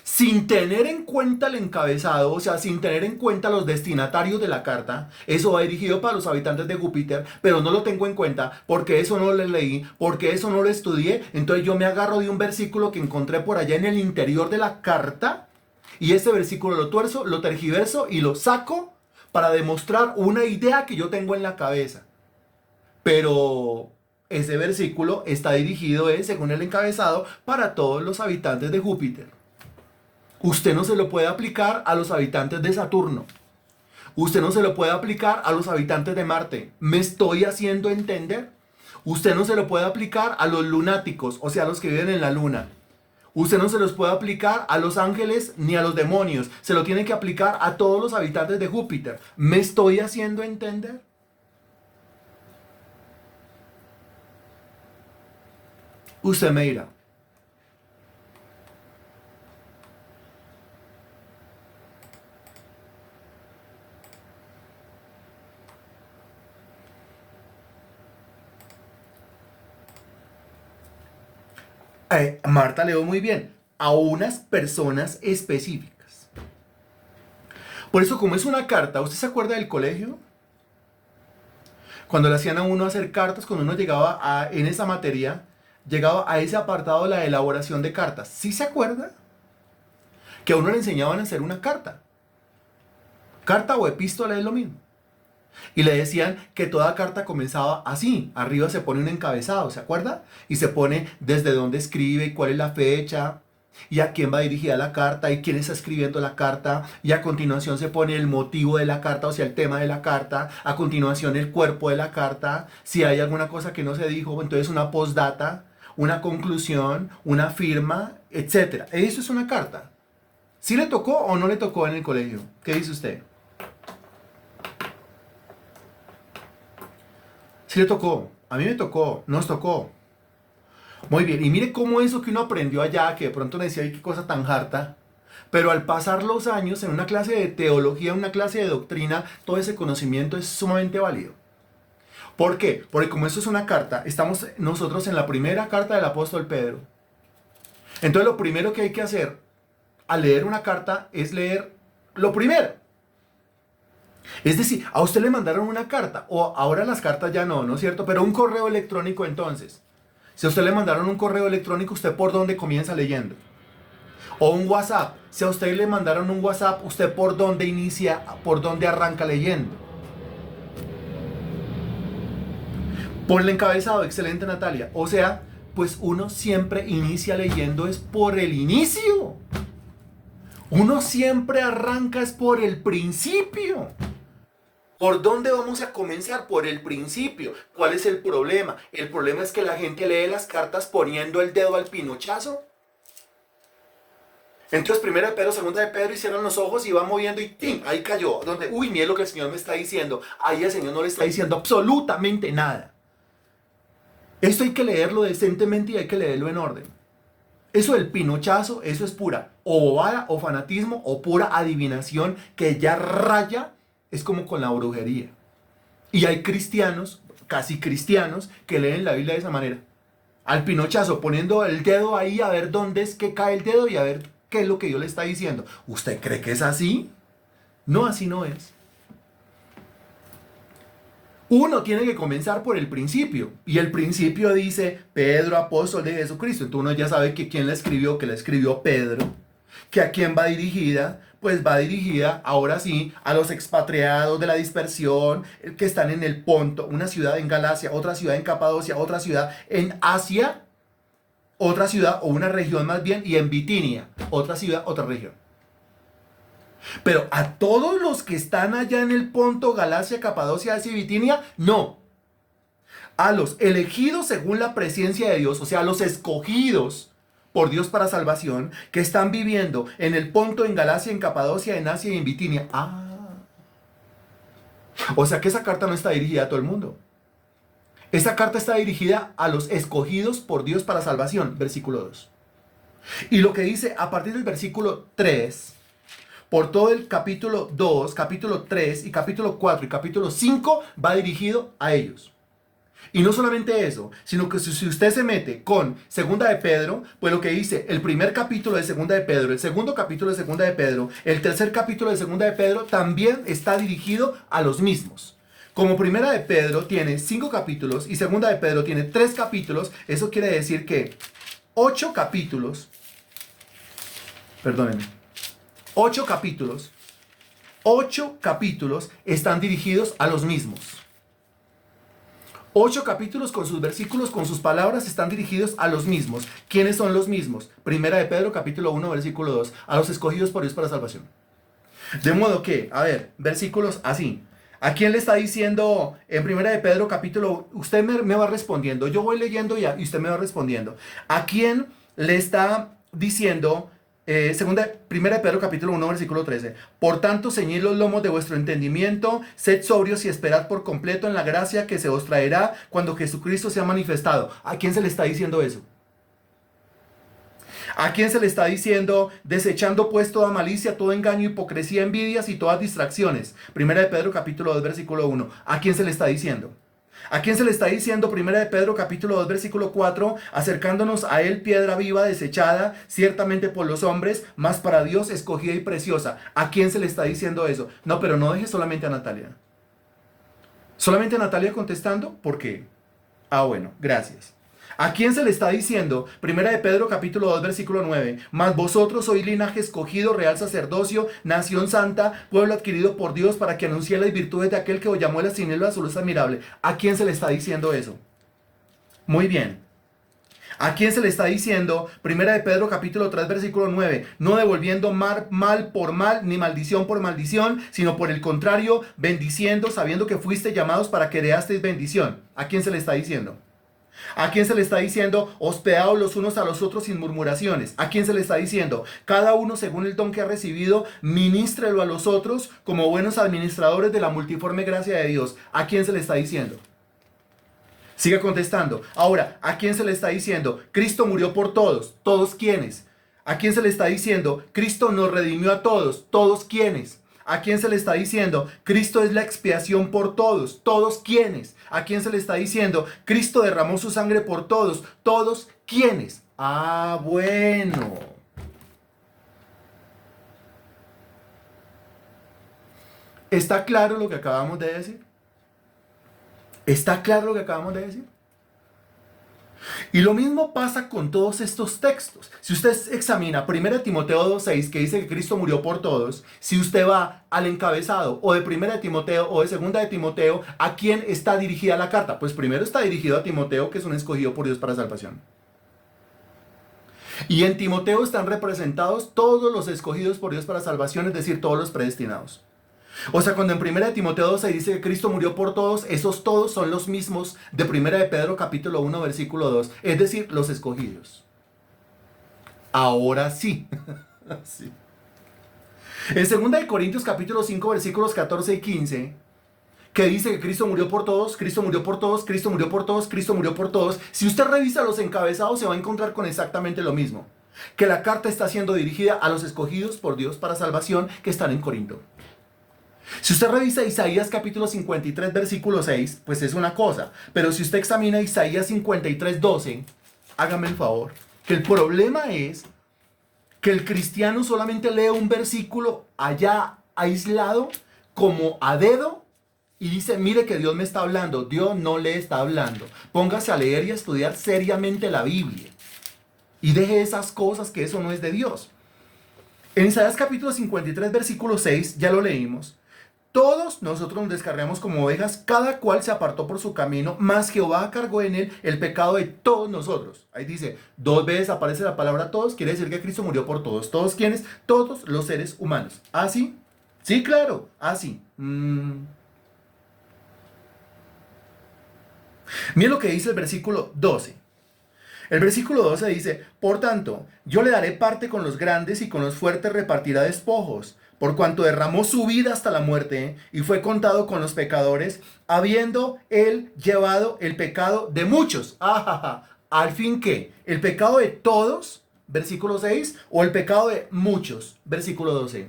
sin tener en cuenta el encabezado, o sea, sin tener en cuenta los destinatarios de la carta. Eso va dirigido para los habitantes de Júpiter, pero no lo tengo en cuenta porque eso no lo leí, porque eso no lo estudié. Entonces yo me agarro de un versículo que encontré por allá en el interior de la carta. Y ese versículo lo tuerzo, lo tergiverso y lo saco para demostrar una idea que yo tengo en la cabeza. Pero ese versículo está dirigido, según el encabezado, para todos los habitantes de Júpiter. Usted no se lo puede aplicar a los habitantes de Saturno. Usted no se lo puede aplicar a los habitantes de Marte. ¿Me estoy haciendo entender? Usted no se lo puede aplicar a los lunáticos, o sea, a los que viven en la luna. Usted no se los puede aplicar a los ángeles ni a los demonios. Se lo tiene que aplicar a todos los habitantes de Júpiter. ¿Me estoy haciendo entender? Usted me dirá. Marta leo muy bien. A unas personas específicas. Por eso, como es una carta, ¿usted se acuerda del colegio? Cuando le hacían a uno hacer cartas, cuando uno llegaba en esa materia, llegaba a ese apartado de la elaboración de cartas. ¿Sí se acuerda? Que a uno le enseñaban a hacer una carta. Carta o epístola es lo mismo. Y le decían que toda carta comenzaba así. Arriba se pone un encabezado, ¿se acuerda? Y se pone desde dónde escribe y cuál es la fecha. Y a quién va dirigida la carta y quién está escribiendo la carta. Y a continuación se pone el motivo de la carta, o sea, el tema de la carta. A continuación el cuerpo de la carta. Si hay alguna cosa que no se dijo, entonces una postdata, una conclusión, una firma, etc. Eso es una carta. ¿Sí le tocó o no le tocó en el colegio? ¿Qué dice usted? Sí le tocó, a mí me tocó, nos tocó. Muy bien, y mire cómo eso que uno aprendió allá, que de pronto me decía, ay, qué cosa tan harta, pero al pasar los años en una clase de teología, una clase de doctrina, todo ese conocimiento es sumamente válido. ¿Por qué? Porque como eso es una carta, estamos nosotros en la primera carta del apóstol Pedro. Entonces lo primero que hay que hacer al leer una carta es leer lo primero. Es decir, a usted le mandaron una carta, o ahora las cartas ya no, ¿no es cierto? Pero un correo electrónico entonces. Si a usted le mandaron un correo electrónico, ¿usted por dónde comienza leyendo? O un WhatsApp. Si a usted le mandaron un WhatsApp, ¿usted por dónde inicia, por dónde arranca leyendo? Por el encabezado, excelente Natalia. O sea, pues uno siempre inicia leyendo es por el inicio. Uno siempre arranca es por el principio. ¿Por dónde vamos a comenzar? Por el principio. ¿Cuál es el problema? El problema es que la gente lee las cartas poniendo el dedo al pinochazo. Entonces, primera de Pedro, segunda de Pedro, y cierran los ojos y va moviendo y ¡tim! Ahí cayó. Donde, uy, mire lo que el Señor me está diciendo. Ahí el Señor no le está diciendo absolutamente nada. Esto hay que leerlo decentemente y hay que leerlo en orden. Eso del pinochazo, eso es pura o bobada o fanatismo o pura adivinación que ya raya, es como con la brujería. Y hay cristianos, casi cristianos, que leen la Biblia de esa manera. Al pinochazo, poniendo el dedo ahí a ver dónde es que cae el dedo y a ver qué es lo que Dios le está diciendo. ¿Usted cree que es así? No, así no es. Uno tiene que comenzar por el principio. Y el principio dice Pedro, apóstol de Jesucristo. Entonces uno ya sabe que quién la escribió, que la escribió Pedro. Que a quién va dirigida. Pues va dirigida, ahora sí, a los expatriados de la dispersión que están en el Ponto, una ciudad en Galacia, otra ciudad en Capadocia, otra ciudad en Asia, otra ciudad o una región más bien, y en Bitinia, otra ciudad, otra región. Pero a todos los que están allá en el Ponto, Galacia, Capadocia, Asia y Bitinia, no. A los elegidos según la presencia de Dios, o sea, a los escogidos por Dios para salvación, que están viviendo en el Ponto, en Galacia, en Capadocia, en Asia y en Bitinia. O sea que esa carta no está dirigida a todo el mundo. Esa carta está dirigida a los escogidos por Dios para salvación, versículo 2. Y lo que dice a partir del versículo 3, por todo el capítulo 2, capítulo 3 y capítulo 4 y capítulo 5 va dirigido a ellos. Y no solamente eso, sino que si usted se mete con Segunda de Pedro, pues lo que dice el primer capítulo de Segunda de Pedro, el segundo capítulo de Segunda de Pedro, el tercer capítulo de Segunda de Pedro también está dirigido a los mismos. Como Primera de Pedro tiene 5 capítulos y Segunda de Pedro tiene 3 capítulos, eso quiere decir que 8 capítulos, perdónenme, 8 capítulos están dirigidos a los mismos. 8 capítulos con sus versículos, con sus palabras, están dirigidos a los mismos. ¿Quiénes son los mismos? Primera de Pedro, capítulo 1, versículo 2. A los escogidos por Dios para salvación. De modo que, a ver, versículos así. ¿A quién le está diciendo en Primera de Pedro, capítulo? Usted me va respondiendo. Yo voy leyendo ya y usted me va respondiendo. ¿A quién le está diciendo... Primera de Pedro capítulo 1 versículo 13. Por tanto, ceñid los lomos de vuestro entendimiento, sed sobrios y esperad por completo en la gracia que se os traerá cuando Jesucristo sea manifestado. ¿A quién se le está diciendo eso? ¿A quién se le está diciendo desechando pues toda malicia, todo engaño, hipocresía, envidias y todas distracciones? Primera de Pedro capítulo 2 versículo 1. ¿A quién se le está diciendo? ¿A quién se le está diciendo? Primera de Pedro capítulo 2 versículo 4, acercándonos a él piedra viva desechada ciertamente por los hombres, mas para Dios escogida y preciosa. ¿A quién se le está diciendo eso? No, pero no deje solamente a Natalia. ¿Solamente a Natalia contestando? ¿Por qué? Bueno, gracias. ¿A quién se le está diciendo? Primera de Pedro capítulo 2 versículo 9. Mas vosotros sois linaje escogido, real sacerdocio, nación santa, pueblo adquirido por Dios para que anuncie las virtudes de aquel que os llamó de las tinieblas a su luz admirable. ¿A quién se le está diciendo eso? Muy bien. ¿A quién se le está diciendo? Primera de Pedro capítulo 3 versículo 9. No devolviendo mal por mal, ni maldición por maldición, sino por el contrario, bendiciendo, sabiendo que fuiste llamados para que heredasteis bendición. ¿A quién se le está diciendo? ¿A quién se le está diciendo hospedaos los unos a los otros sin murmuraciones? ¿A quién se le está diciendo cada uno según el don que ha recibido, ministrelo a los otros como buenos administradores de la multiforme gracia de Dios? ¿A quién se le está diciendo? Siga contestando. Ahora, ¿a quién se le está diciendo? Cristo murió por todos. ¿Todos quiénes? ¿A quién se le está diciendo? Cristo nos redimió a todos. ¿Todos quiénes? ¿A quién se le está diciendo? Cristo es la expiación por todos. ¿Todos quiénes? ¿A quién se le está diciendo? Cristo derramó su sangre por todos. ¿Todos quiénes? Bueno. ¿Está claro lo que acabamos de decir? ¿Está claro lo que acabamos de decir? Y lo mismo pasa con todos estos textos. Si usted examina 1 Timoteo 2:6, que dice que Cristo murió por todos, si usted va al encabezado o de 1 Timoteo o de 2 Timoteo, ¿a quién está dirigida la carta? Pues primero está dirigido a Timoteo, que es un escogido por Dios para salvación. Y en Timoteo están representados todos los escogidos por Dios para salvación, es decir, todos los predestinados. O sea, cuando en 1 Timoteo 2 se dice que Cristo murió por todos, esos todos son los mismos de 1 de Pedro capítulo 1 versículo 2, es decir, los escogidos. Ahora sí. Sí. En 2 de Corintios capítulo 5 versículos 14 y 15, que dice que Cristo murió por todos, Cristo murió por todos, Cristo murió por todos, Cristo murió por todos. Si usted revisa los encabezados se va a encontrar con exactamente lo mismo. Que la carta está siendo dirigida a los escogidos por Dios para salvación que están en Corinto. Si usted revisa Isaías capítulo 53 versículo 6, pues es una cosa. Pero si usted examina Isaías 53, 12, hágame el favor. Que el problema es que el cristiano solamente lee un versículo allá aislado como a dedo y dice, mire que Dios me está hablando. Dios no le está hablando. Póngase a leer y a estudiar seriamente la Biblia. Y deje esas cosas, que eso no es de Dios. En Isaías capítulo 53 versículo 6, ya lo leímos. Todos nosotros nos descarriamos como ovejas, cada cual se apartó por su camino, mas Jehová cargó en él el pecado de todos nosotros. Ahí dice, 2 veces aparece la palabra todos, quiere decir que Cristo murió por todos. ¿Todos quiénes? Todos los seres humanos. ¿Ah, sí? Sí, claro. Ah, sí. Miren lo que dice el versículo 12. El versículo 12 dice, por tanto, yo le daré parte con los grandes y con los fuertes repartirá despojos, por cuanto derramó su vida hasta la muerte y fue contado con los pecadores, habiendo él llevado el pecado de muchos. ¿Al fin qué? ¿El pecado de todos? Versículo 6, o el pecado de muchos, versículo 12.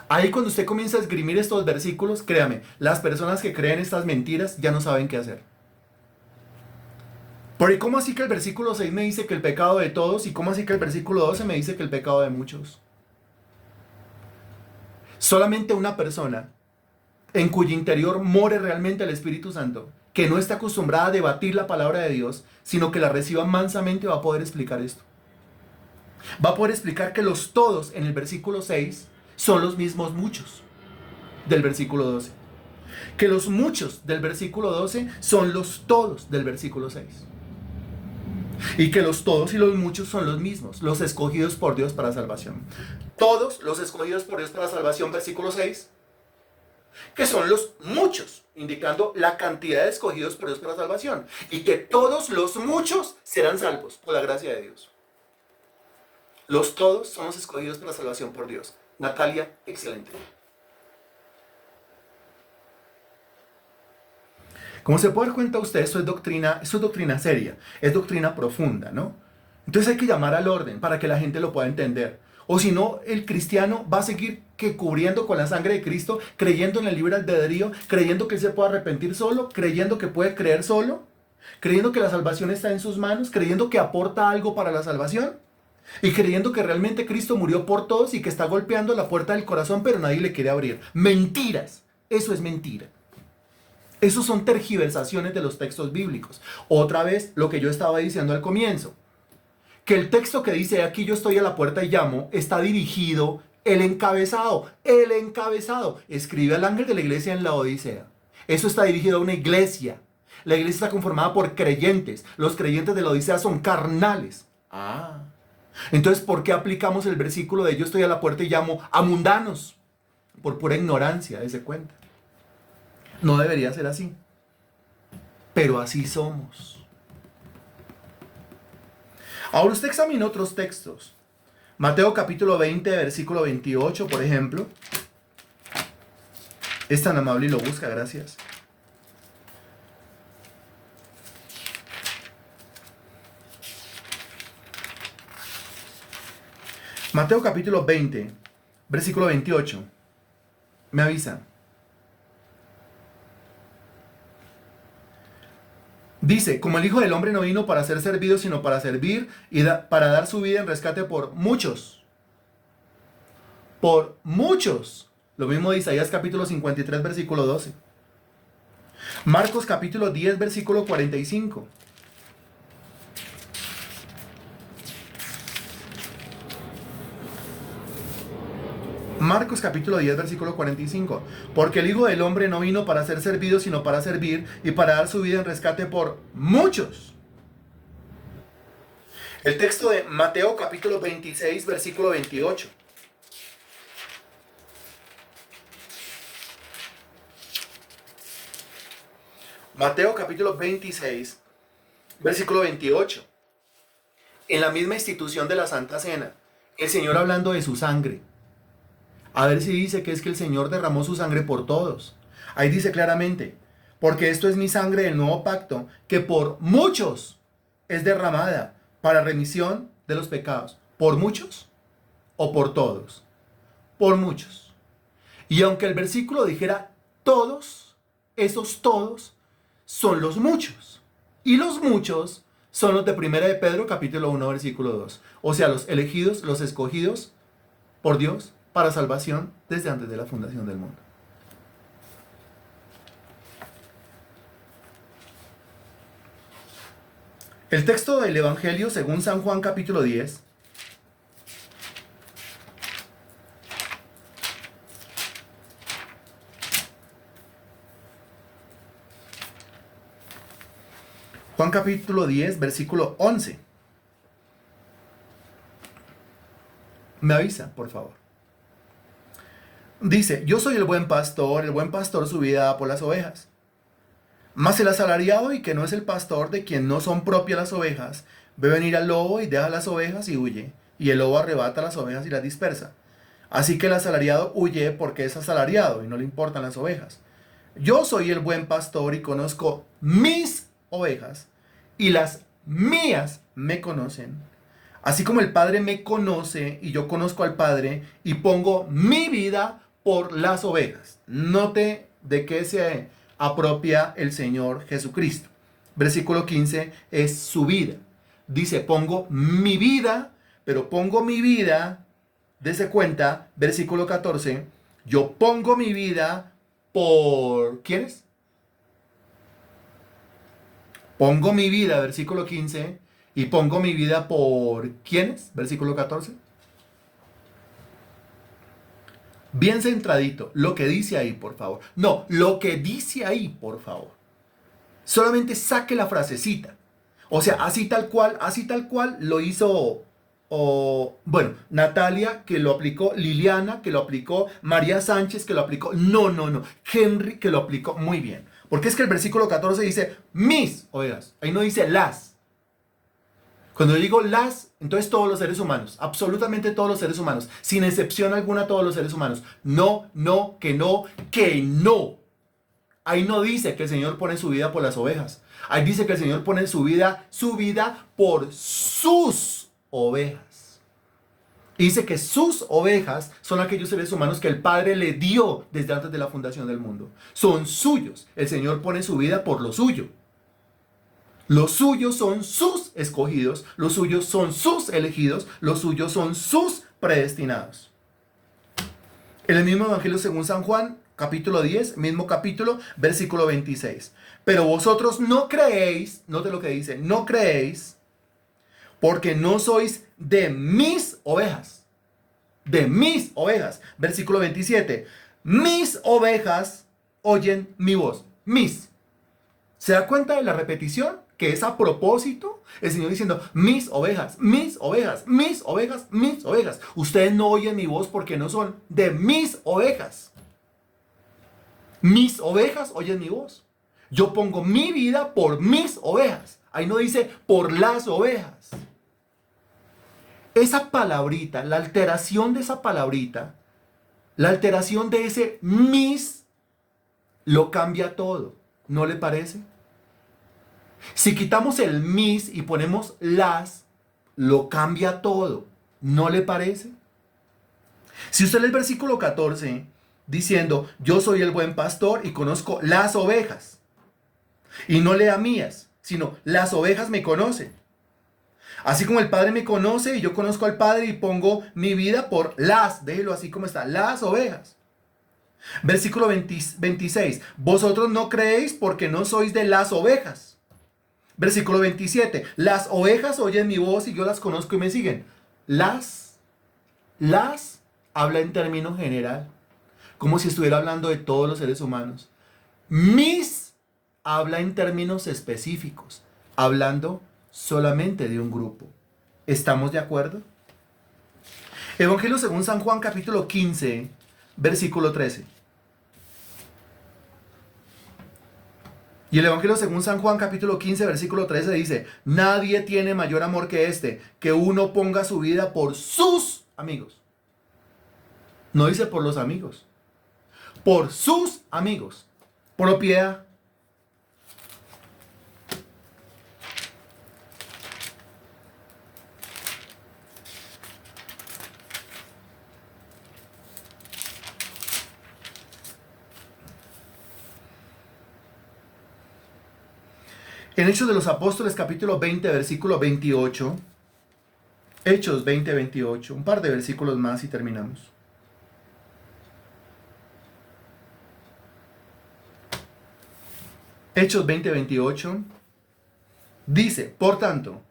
Ahí cuando usted comienza a esgrimir estos versículos, créame, las personas que creen estas mentiras ya no saben qué hacer. Pero ¿y cómo así que el versículo 6 me dice que el pecado de todos? ¿Y cómo así que el versículo 12 me dice que el pecado de muchos? Solamente una persona en cuyo interior more realmente el Espíritu Santo, que no está acostumbrada a debatir la palabra de Dios, sino que la reciba mansamente, va a poder explicar esto. Va a poder explicar que los todos en el versículo 6 son los mismos muchos del versículo 12. Que los muchos del versículo 12 son los todos del versículo 6. Y que los todos y los muchos son los mismos, los escogidos por Dios para salvación. Todos los escogidos por Dios para salvación, versículo 6, que son los muchos, indicando la cantidad de escogidos por Dios para salvación. Y que todos los muchos serán salvos por la gracia de Dios. Los todos son los escogidos para salvación por Dios. Natalia, excelente. Como se puede dar cuenta usted, eso es doctrina seria, es doctrina profunda, ¿no? Entonces hay que llamar al orden para que la gente lo pueda entender. O si no, el cristiano va a seguir cubriendo con la sangre de Cristo, creyendo en el libre albedrío, creyendo que él se puede arrepentir solo, creyendo que puede creer solo, creyendo que la salvación está en sus manos, creyendo que aporta algo para la salvación y creyendo que realmente Cristo murió por todos y que está golpeando la puerta del corazón, pero nadie le quiere abrir. Mentiras, eso es mentira. Esos son tergiversaciones de los textos bíblicos. Otra vez, lo que yo estaba diciendo al comienzo. Que el texto que dice, aquí yo estoy a la puerta y llamo, está dirigido, el encabezado, escribe al ángel de la iglesia en la Odisea. Eso está dirigido a una iglesia. La iglesia está conformada por creyentes. Los creyentes de la Odisea son carnales. Entonces, ¿por qué aplicamos el versículo de yo estoy a la puerta y llamo a mundanos? Por pura ignorancia, dése cuenta. No debería ser así, pero así somos. Ahora usted examina otros textos. Mateo capítulo 20, versículo 28, por ejemplo. Es tan amable y lo busca, gracias. Mateo capítulo 20, versículo 28. Me avisa. Dice, como el Hijo del Hombre no vino para ser servido, sino para servir y para dar su vida en rescate por muchos. Por muchos. Lo mismo de Isaías capítulo 53, versículo 12. Marcos capítulo 10, versículo 45. Marcos capítulo 10, versículo 45. Porque el Hijo del Hombre no vino para ser servido, sino para servir y para dar su vida en rescate por muchos. El texto de Mateo capítulo 26, versículo 28. Mateo capítulo 26, versículo 28. En la misma institución de la Santa Cena, el Señor hablando de su sangre. A ver si dice que es que el Señor derramó su sangre por todos. Ahí dice claramente, porque esto es mi sangre del nuevo pacto, que por muchos es derramada para remisión de los pecados. ¿Por muchos o por todos? Por muchos. Y aunque el versículo dijera todos, esos todos son los muchos. Y los muchos son los de 1 de Pedro capítulo 1 versículo 2. O sea, los elegidos, los escogidos por Dios para salvación desde antes de la fundación del mundo. El texto del Evangelio según San Juan capítulo 10. Juan capítulo 10, versículo 11. Me avisa, por favor. Dice, yo soy el buen pastor su vida da por las ovejas. Mas el asalariado y que no es el pastor, de quien no son propias las ovejas, ve venir al lobo y deja las ovejas y huye, y el lobo arrebata las ovejas y las dispersa. Así que el asalariado huye porque es asalariado y no le importan las ovejas. Yo soy el buen pastor y conozco mis ovejas, y las mías me conocen. Así como el Padre me conoce y yo conozco al Padre y pongo mi vida por las ovejas. Note de qué se apropia el Señor Jesucristo. Versículo 15 es su vida. Dice, pongo mi vida, pero pongo mi vida, dese cuenta, versículo 14, yo pongo mi vida por... ¿Quiénes? Pongo mi vida, versículo 15, y pongo mi vida por... ¿Quiénes? Versículo 14. Bien centradito, lo que dice ahí, por favor. No, lo que dice ahí, por favor. Solamente saque la frasecita. O sea, así tal cual lo hizo, bueno, Natalia, que lo aplicó, Liliana, que lo aplicó, María Sánchez, que lo aplicó. No, Henry, que lo aplicó muy bien. Porque es que el versículo 14 dice, mis ovejas. Ahí no dice las. Cuando yo digo las, entonces todos los seres humanos, absolutamente todos los seres humanos, sin excepción alguna todos los seres humanos. No, que no, que no. Ahí no dice que el Señor pone su vida por las ovejas. Ahí dice que el Señor pone su vida por sus ovejas. Y dice que sus ovejas son aquellos seres humanos que el Padre le dio desde antes de la fundación del mundo. Son suyos. El Señor pone su vida por lo suyo. Los suyos son sus escogidos, los suyos son sus elegidos, los suyos son sus predestinados. En el mismo Evangelio según San Juan, capítulo 10, mismo capítulo, versículo 26. Pero vosotros no creéis, note lo que dice, no creéis, porque no sois de mis ovejas. De mis ovejas. Versículo 27. Mis ovejas oyen mi voz. Mis. ¿Se da cuenta de la repetición? Que es a propósito, el Señor diciendo, mis ovejas, mis ovejas, mis ovejas, mis ovejas. Ustedes no oyen mi voz porque no son de mis ovejas. Mis ovejas oyen mi voz. Yo pongo mi vida por mis ovejas. Ahí no dice por las ovejas. Esa palabrita, la alteración de esa palabrita, la alteración de ese mis, lo cambia todo. ¿No le parece? Si quitamos el mis y ponemos las, lo cambia todo. ¿No le parece? Si usted lee el versículo 14 diciendo, yo soy el buen pastor y conozco las ovejas. Y no lea mías, sino las ovejas me conocen. Así como el Padre me conoce y yo conozco al Padre y pongo mi vida por las, déjelo así como está, las ovejas. Versículo 26. Vosotros no creéis porque no sois de las ovejas. Versículo 27. Las ovejas oyen mi voz y yo las conozco y me siguen. Las habla en términos general, como si estuviera hablando de todos los seres humanos. Mis habla en términos específicos, hablando solamente de un grupo. ¿Estamos de acuerdo? Evangelio según San Juan capítulo 15, versículo 13. Y el Evangelio según San Juan capítulo 15, versículo 13 dice: nadie tiene mayor amor que este, que uno ponga su vida por sus amigos. No dice por los amigos, por sus amigos. Propiedad. En Hechos de los Apóstoles capítulo 20, versículo 28. Hechos 20, 28. Un par de versículos más y terminamos. Hechos 20, 28. Dice: por tanto,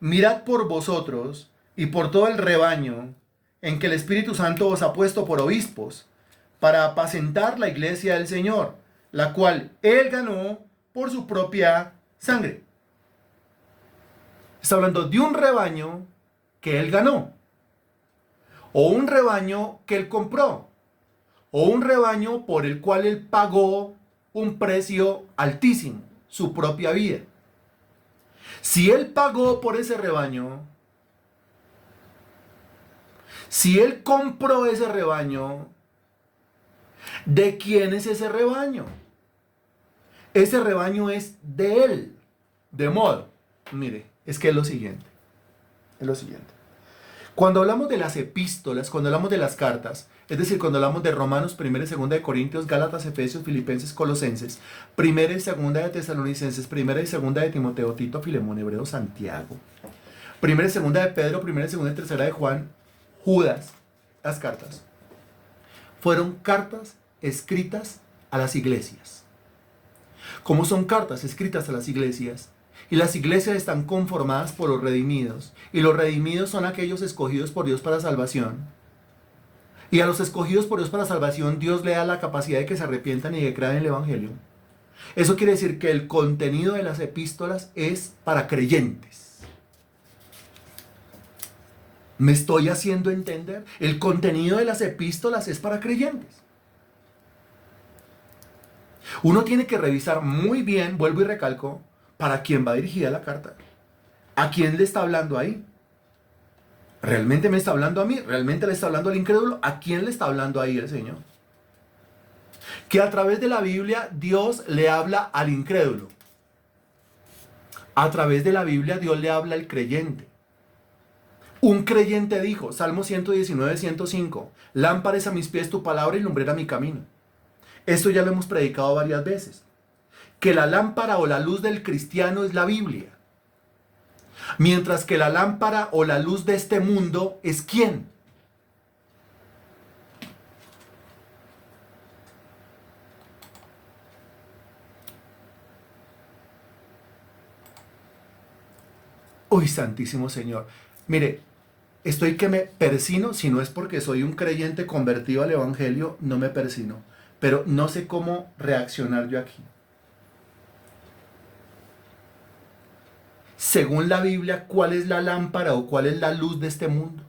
mirad por vosotros y por todo el rebaño en que el Espíritu Santo os ha puesto por obispos, para apacentar la iglesia del Señor, la cual Él ganó por su propia sangre. Está hablando de un rebaño que Él ganó, o un rebaño que Él compró, o un rebaño por el cual Él pagó un precio altísimo, su propia vida. Si Él pagó por ese rebaño, si Él compró ese rebaño, ¿de quién es ese rebaño? Ese rebaño es de Él. De modo, mire, es que es lo siguiente. Es lo siguiente. Cuando hablamos de las epístolas, cuando hablamos de las cartas, es decir, cuando hablamos de Romanos, 1 y 2 de Corintios, Gálatas, Efesios, Filipenses, Colosenses, 1 y 2 de Tesalonicenses, 1 y 2 de Timoteo, Tito, Filemón, Hebreo, Santiago, 1 y 2 de Pedro, 1 y 2 y 3 de Juan, Judas, las cartas fueron cartas escritas a las iglesias. ¿Cómo son cartas escritas a las iglesias? Y las iglesias están conformadas por los redimidos. Y los redimidos son aquellos escogidos por Dios para salvación. Y a los escogidos por Dios para salvación, Dios le da la capacidad de que se arrepientan y que crean en el Evangelio. Eso quiere decir que el contenido de las epístolas es para creyentes. ¿Me estoy haciendo entender? El contenido de las epístolas es para creyentes. Uno tiene que revisar muy bien, vuelvo y recalco, para quién va dirigida la carta. ¿A quién le está hablando ahí? ¿Realmente me está hablando a mí? ¿Realmente le está hablando al incrédulo? ¿A quién le está hablando ahí el Señor? Que a través de la Biblia Dios le habla al incrédulo. A través de la Biblia Dios le habla al creyente. Un creyente dijo, Salmo 119, 105, lámpara es a mis pies tu palabra y lumbrera mi camino. Esto ya lo hemos predicado varias veces. Que la lámpara o la luz del cristiano es la Biblia. Mientras que la lámpara o la luz de este mundo es ¿quién? ¡Uy, Santísimo Señor! Mire, estoy que me persino, si no es porque soy un creyente convertido al Evangelio, no me persino. Pero no sé cómo reaccionar yo aquí. Según la Biblia, ¿cuál es la lámpara o cuál es la luz de este mundo?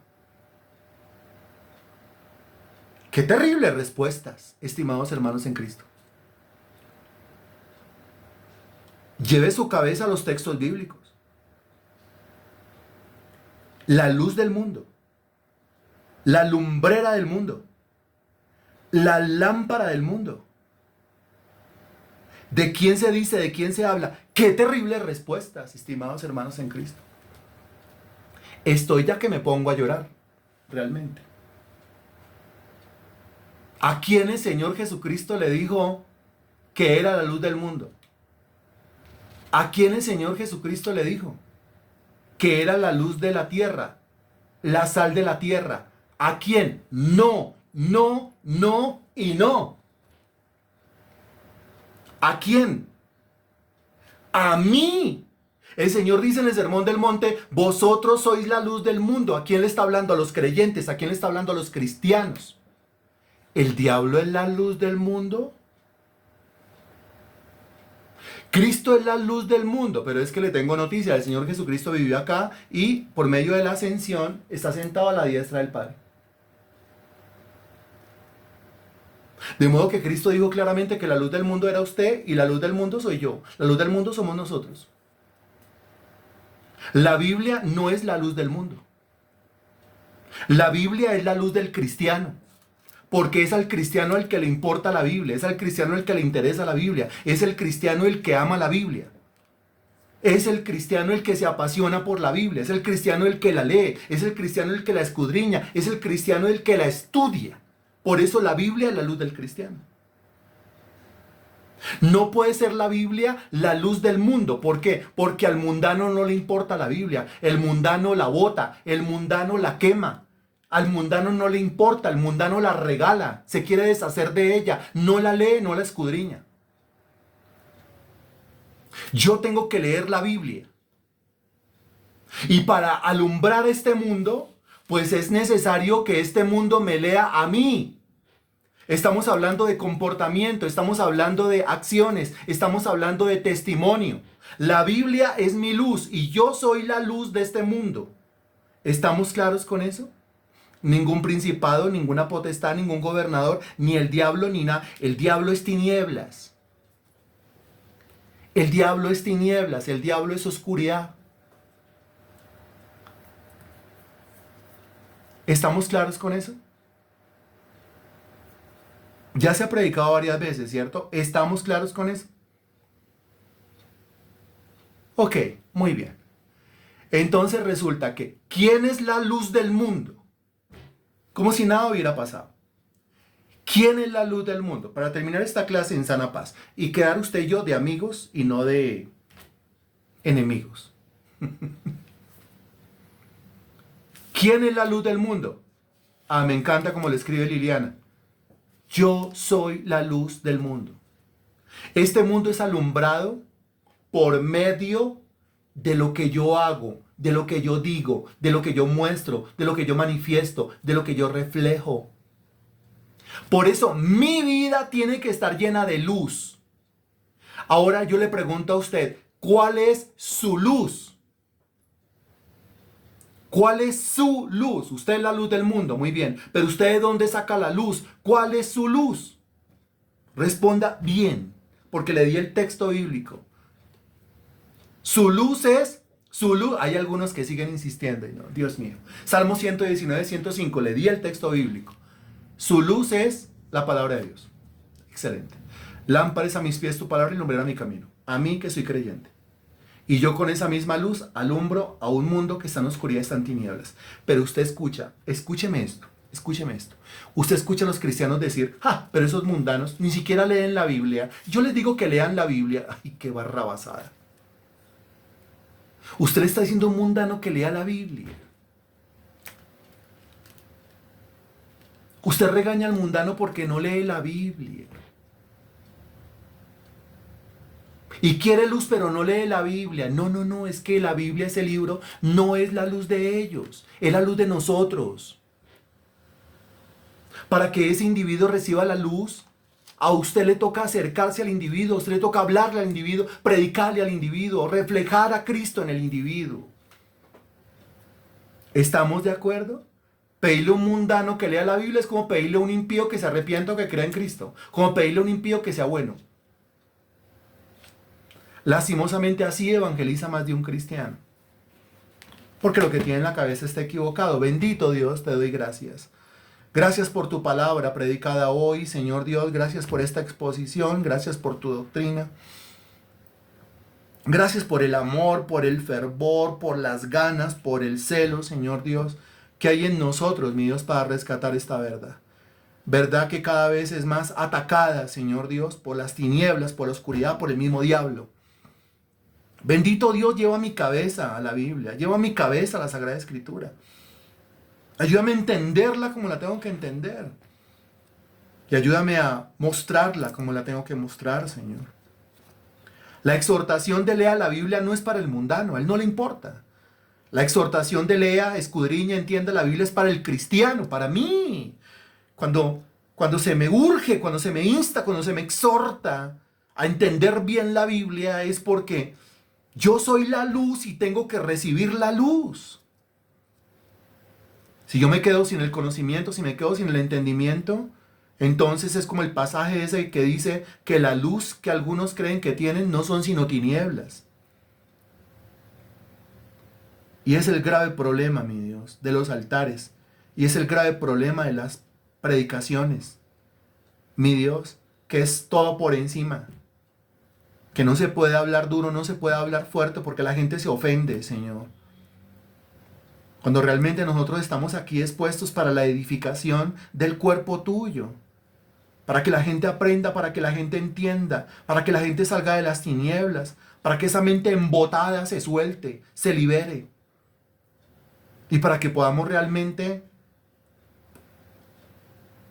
Qué terribles respuestas, estimados hermanos en Cristo. Lleve su cabeza a los textos bíblicos. La luz del mundo, la lumbrera del mundo, la lámpara del mundo. ¿De quién se dice? ¿De quién se habla? ¡Qué terribles respuestas, estimados hermanos en Cristo! Estoy ya que me pongo a llorar, realmente. ¿A quién el Señor Jesucristo le dijo que era la luz del mundo? ¿A quién el Señor Jesucristo le dijo que era la luz de la tierra, la sal de la tierra? ¿A quién? No, no, no y no. ¿A quién? A mí. El Señor dice en el Sermón del Monte, vosotros sois la luz del mundo. ¿A quién le está hablando? A los creyentes. ¿A quién le está hablando? A los cristianos. ¿El diablo es la luz del mundo? Cristo es la luz del mundo, pero es que le tengo noticia, el Señor Jesucristo vivió acá y por medio de la ascensión está sentado a la diestra del Padre. De modo que Cristo dijo claramente que la luz del mundo era usted y la luz del mundo soy yo. La luz del mundo somos nosotros. La Biblia no es la luz del mundo. La Biblia es la luz del cristiano. Porque es al cristiano el que le importa la Biblia, es al cristiano el que le interesa la Biblia, es el cristiano el que ama la Biblia. Es el cristiano el que se apasiona por la Biblia, es el cristiano el que la lee, es el cristiano el que la escudriña, es el cristiano el que la estudia. Por eso la Biblia es la luz del cristiano. No puede ser la Biblia la luz del mundo. ¿Por qué? Porque al mundano no le importa la Biblia. El mundano la bota, el mundano la quema. Al mundano no le importa, el mundano la regala, se quiere deshacer de ella, no la lee, no la escudriña. Yo tengo que leer la Biblia. Y para alumbrar este mundo, pues es necesario que este mundo me lea a mí. Estamos hablando de comportamiento, estamos hablando de acciones, estamos hablando de testimonio. La Biblia es mi luz y yo soy la luz de este mundo. ¿Estamos claros con eso? Ningún principado, ninguna potestad, ningún gobernador, ni el diablo, ni nada. El diablo es tinieblas. El diablo es tinieblas, el diablo es oscuridad. ¿Estamos claros con eso? Ya se ha predicado varias veces, ¿cierto? ¿Estamos claros con eso? Ok, muy bien. Entonces resulta que, ¿quién es la luz del mundo? Como si nada hubiera pasado. ¿Quién es la luz del mundo? Para terminar esta clase en sana paz y quedar usted y yo de amigos y no de enemigos. ¿Quién es la luz del mundo? Ah, me encanta como le escribe Liliana. Yo soy la luz del mundo. Este mundo es alumbrado por medio de lo que yo hago, de lo que yo digo, de lo que yo muestro, de lo que yo manifiesto, de lo que yo reflejo. Por eso mi vida tiene que estar llena de luz. Ahora yo le pregunto a usted, ¿cuál es su luz? ¿Cuál es su luz? Usted es la luz del mundo, muy bien. Pero ¿usted de dónde saca la luz? ¿Cuál es su luz? Responda bien, porque le di el texto bíblico. Su luz es, su luz, hay algunos que siguen insistiendo, no, Dios mío. Salmo 119, 105, le di el texto bíblico. Su luz es la palabra de Dios. Excelente. Lámpara es a mis pies tu palabra y lumbrera mi camino. A mí que soy creyente. Y yo con esa misma luz alumbro a un mundo que está en oscuridad y está en tinieblas. Pero usted escucha, escúcheme esto. Usted escucha a los cristianos decir, pero esos mundanos ni siquiera leen la Biblia. Yo les digo que lean la Biblia. Ay, qué barrabasada. Usted le está diciendo a un mundano que lea la Biblia. Usted regaña al mundano porque no lee la Biblia. Y quiere luz pero no lee la Biblia. No, es que la Biblia, ese libro, no es la luz de ellos. Es la luz de nosotros. Para que ese individuo reciba la luz, a usted le toca acercarse al individuo, a usted le toca hablarle al individuo, predicarle al individuo, reflejar a Cristo en el individuo. ¿Estamos de acuerdo? Pedirle a un mundano que lea la Biblia es como pedirle a un impío que se arrepienta o que crea en Cristo. Como pedirle a un impío que sea bueno. Lastimosamente así evangeliza más de un cristiano. Porque lo que tiene en la cabeza está equivocado. Bendito Dios, te doy gracias. Gracias por tu palabra predicada hoy, Señor Dios. Gracias por esta exposición. Gracias por tu doctrina. Gracias por el amor, por el fervor, por las ganas, por el celo, Señor Dios, que hay en nosotros, mi Dios, para rescatar esta verdad. Verdad que cada vez es más atacada, Señor Dios, por las tinieblas, por la oscuridad, por el mismo diablo. Bendito Dios, lleva mi cabeza a la Biblia, lleva mi cabeza a la Sagrada Escritura. Ayúdame a entenderla como la tengo que entender. Y ayúdame a mostrarla como la tengo que mostrar, Señor. La exhortación de lea la Biblia no es para el mundano, a él no le importa. La exhortación de lea, escudriña, entienda la Biblia es para el cristiano, para mí. Cuando se me urge, cuando se me insta, cuando se me exhorta a entender bien la Biblia es porque yo soy la luz y tengo que recibir la luz. Si yo me quedo sin el conocimiento, si me quedo sin el entendimiento, entonces es como el pasaje ese que dice que la luz que algunos creen que tienen no son sino tinieblas. Y es el grave problema, mi Dios, de los altares. Y es el grave problema de las predicaciones. Mi Dios, que es todo por encima. Que no se puede hablar duro, no se puede hablar fuerte porque la gente se ofende, Señor. Cuando realmente nosotros estamos aquí expuestos para la edificación del cuerpo tuyo. Para que la gente aprenda, para que la gente entienda, para que la gente salga de las tinieblas, para que esa mente embotada se suelte, se libere. Y para que podamos realmente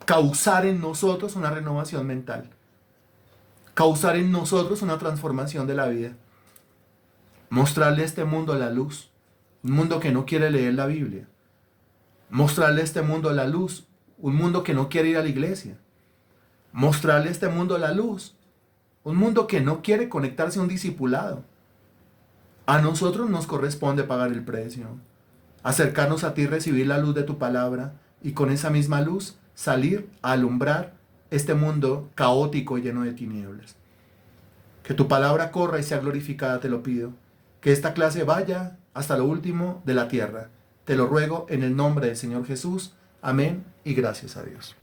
causar en nosotros una renovación mental. Causar en nosotros una transformación de la vida. Mostrarle a este mundo la luz. Un mundo que no quiere leer la Biblia. Mostrarle a este mundo la luz. Un mundo que no quiere ir a la iglesia. Mostrarle a este mundo la luz. Un mundo que no quiere conectarse a un discipulado. A nosotros nos corresponde pagar el precio. Acercarnos a ti, recibir la luz de tu palabra y con esa misma luz salir a alumbrar este mundo caótico y lleno de tinieblas. Que tu palabra corra y sea glorificada, te lo pido. Que esta clase vaya hasta lo último de la tierra. Te lo ruego en el nombre del Señor Jesús. Amén y gracias a Dios.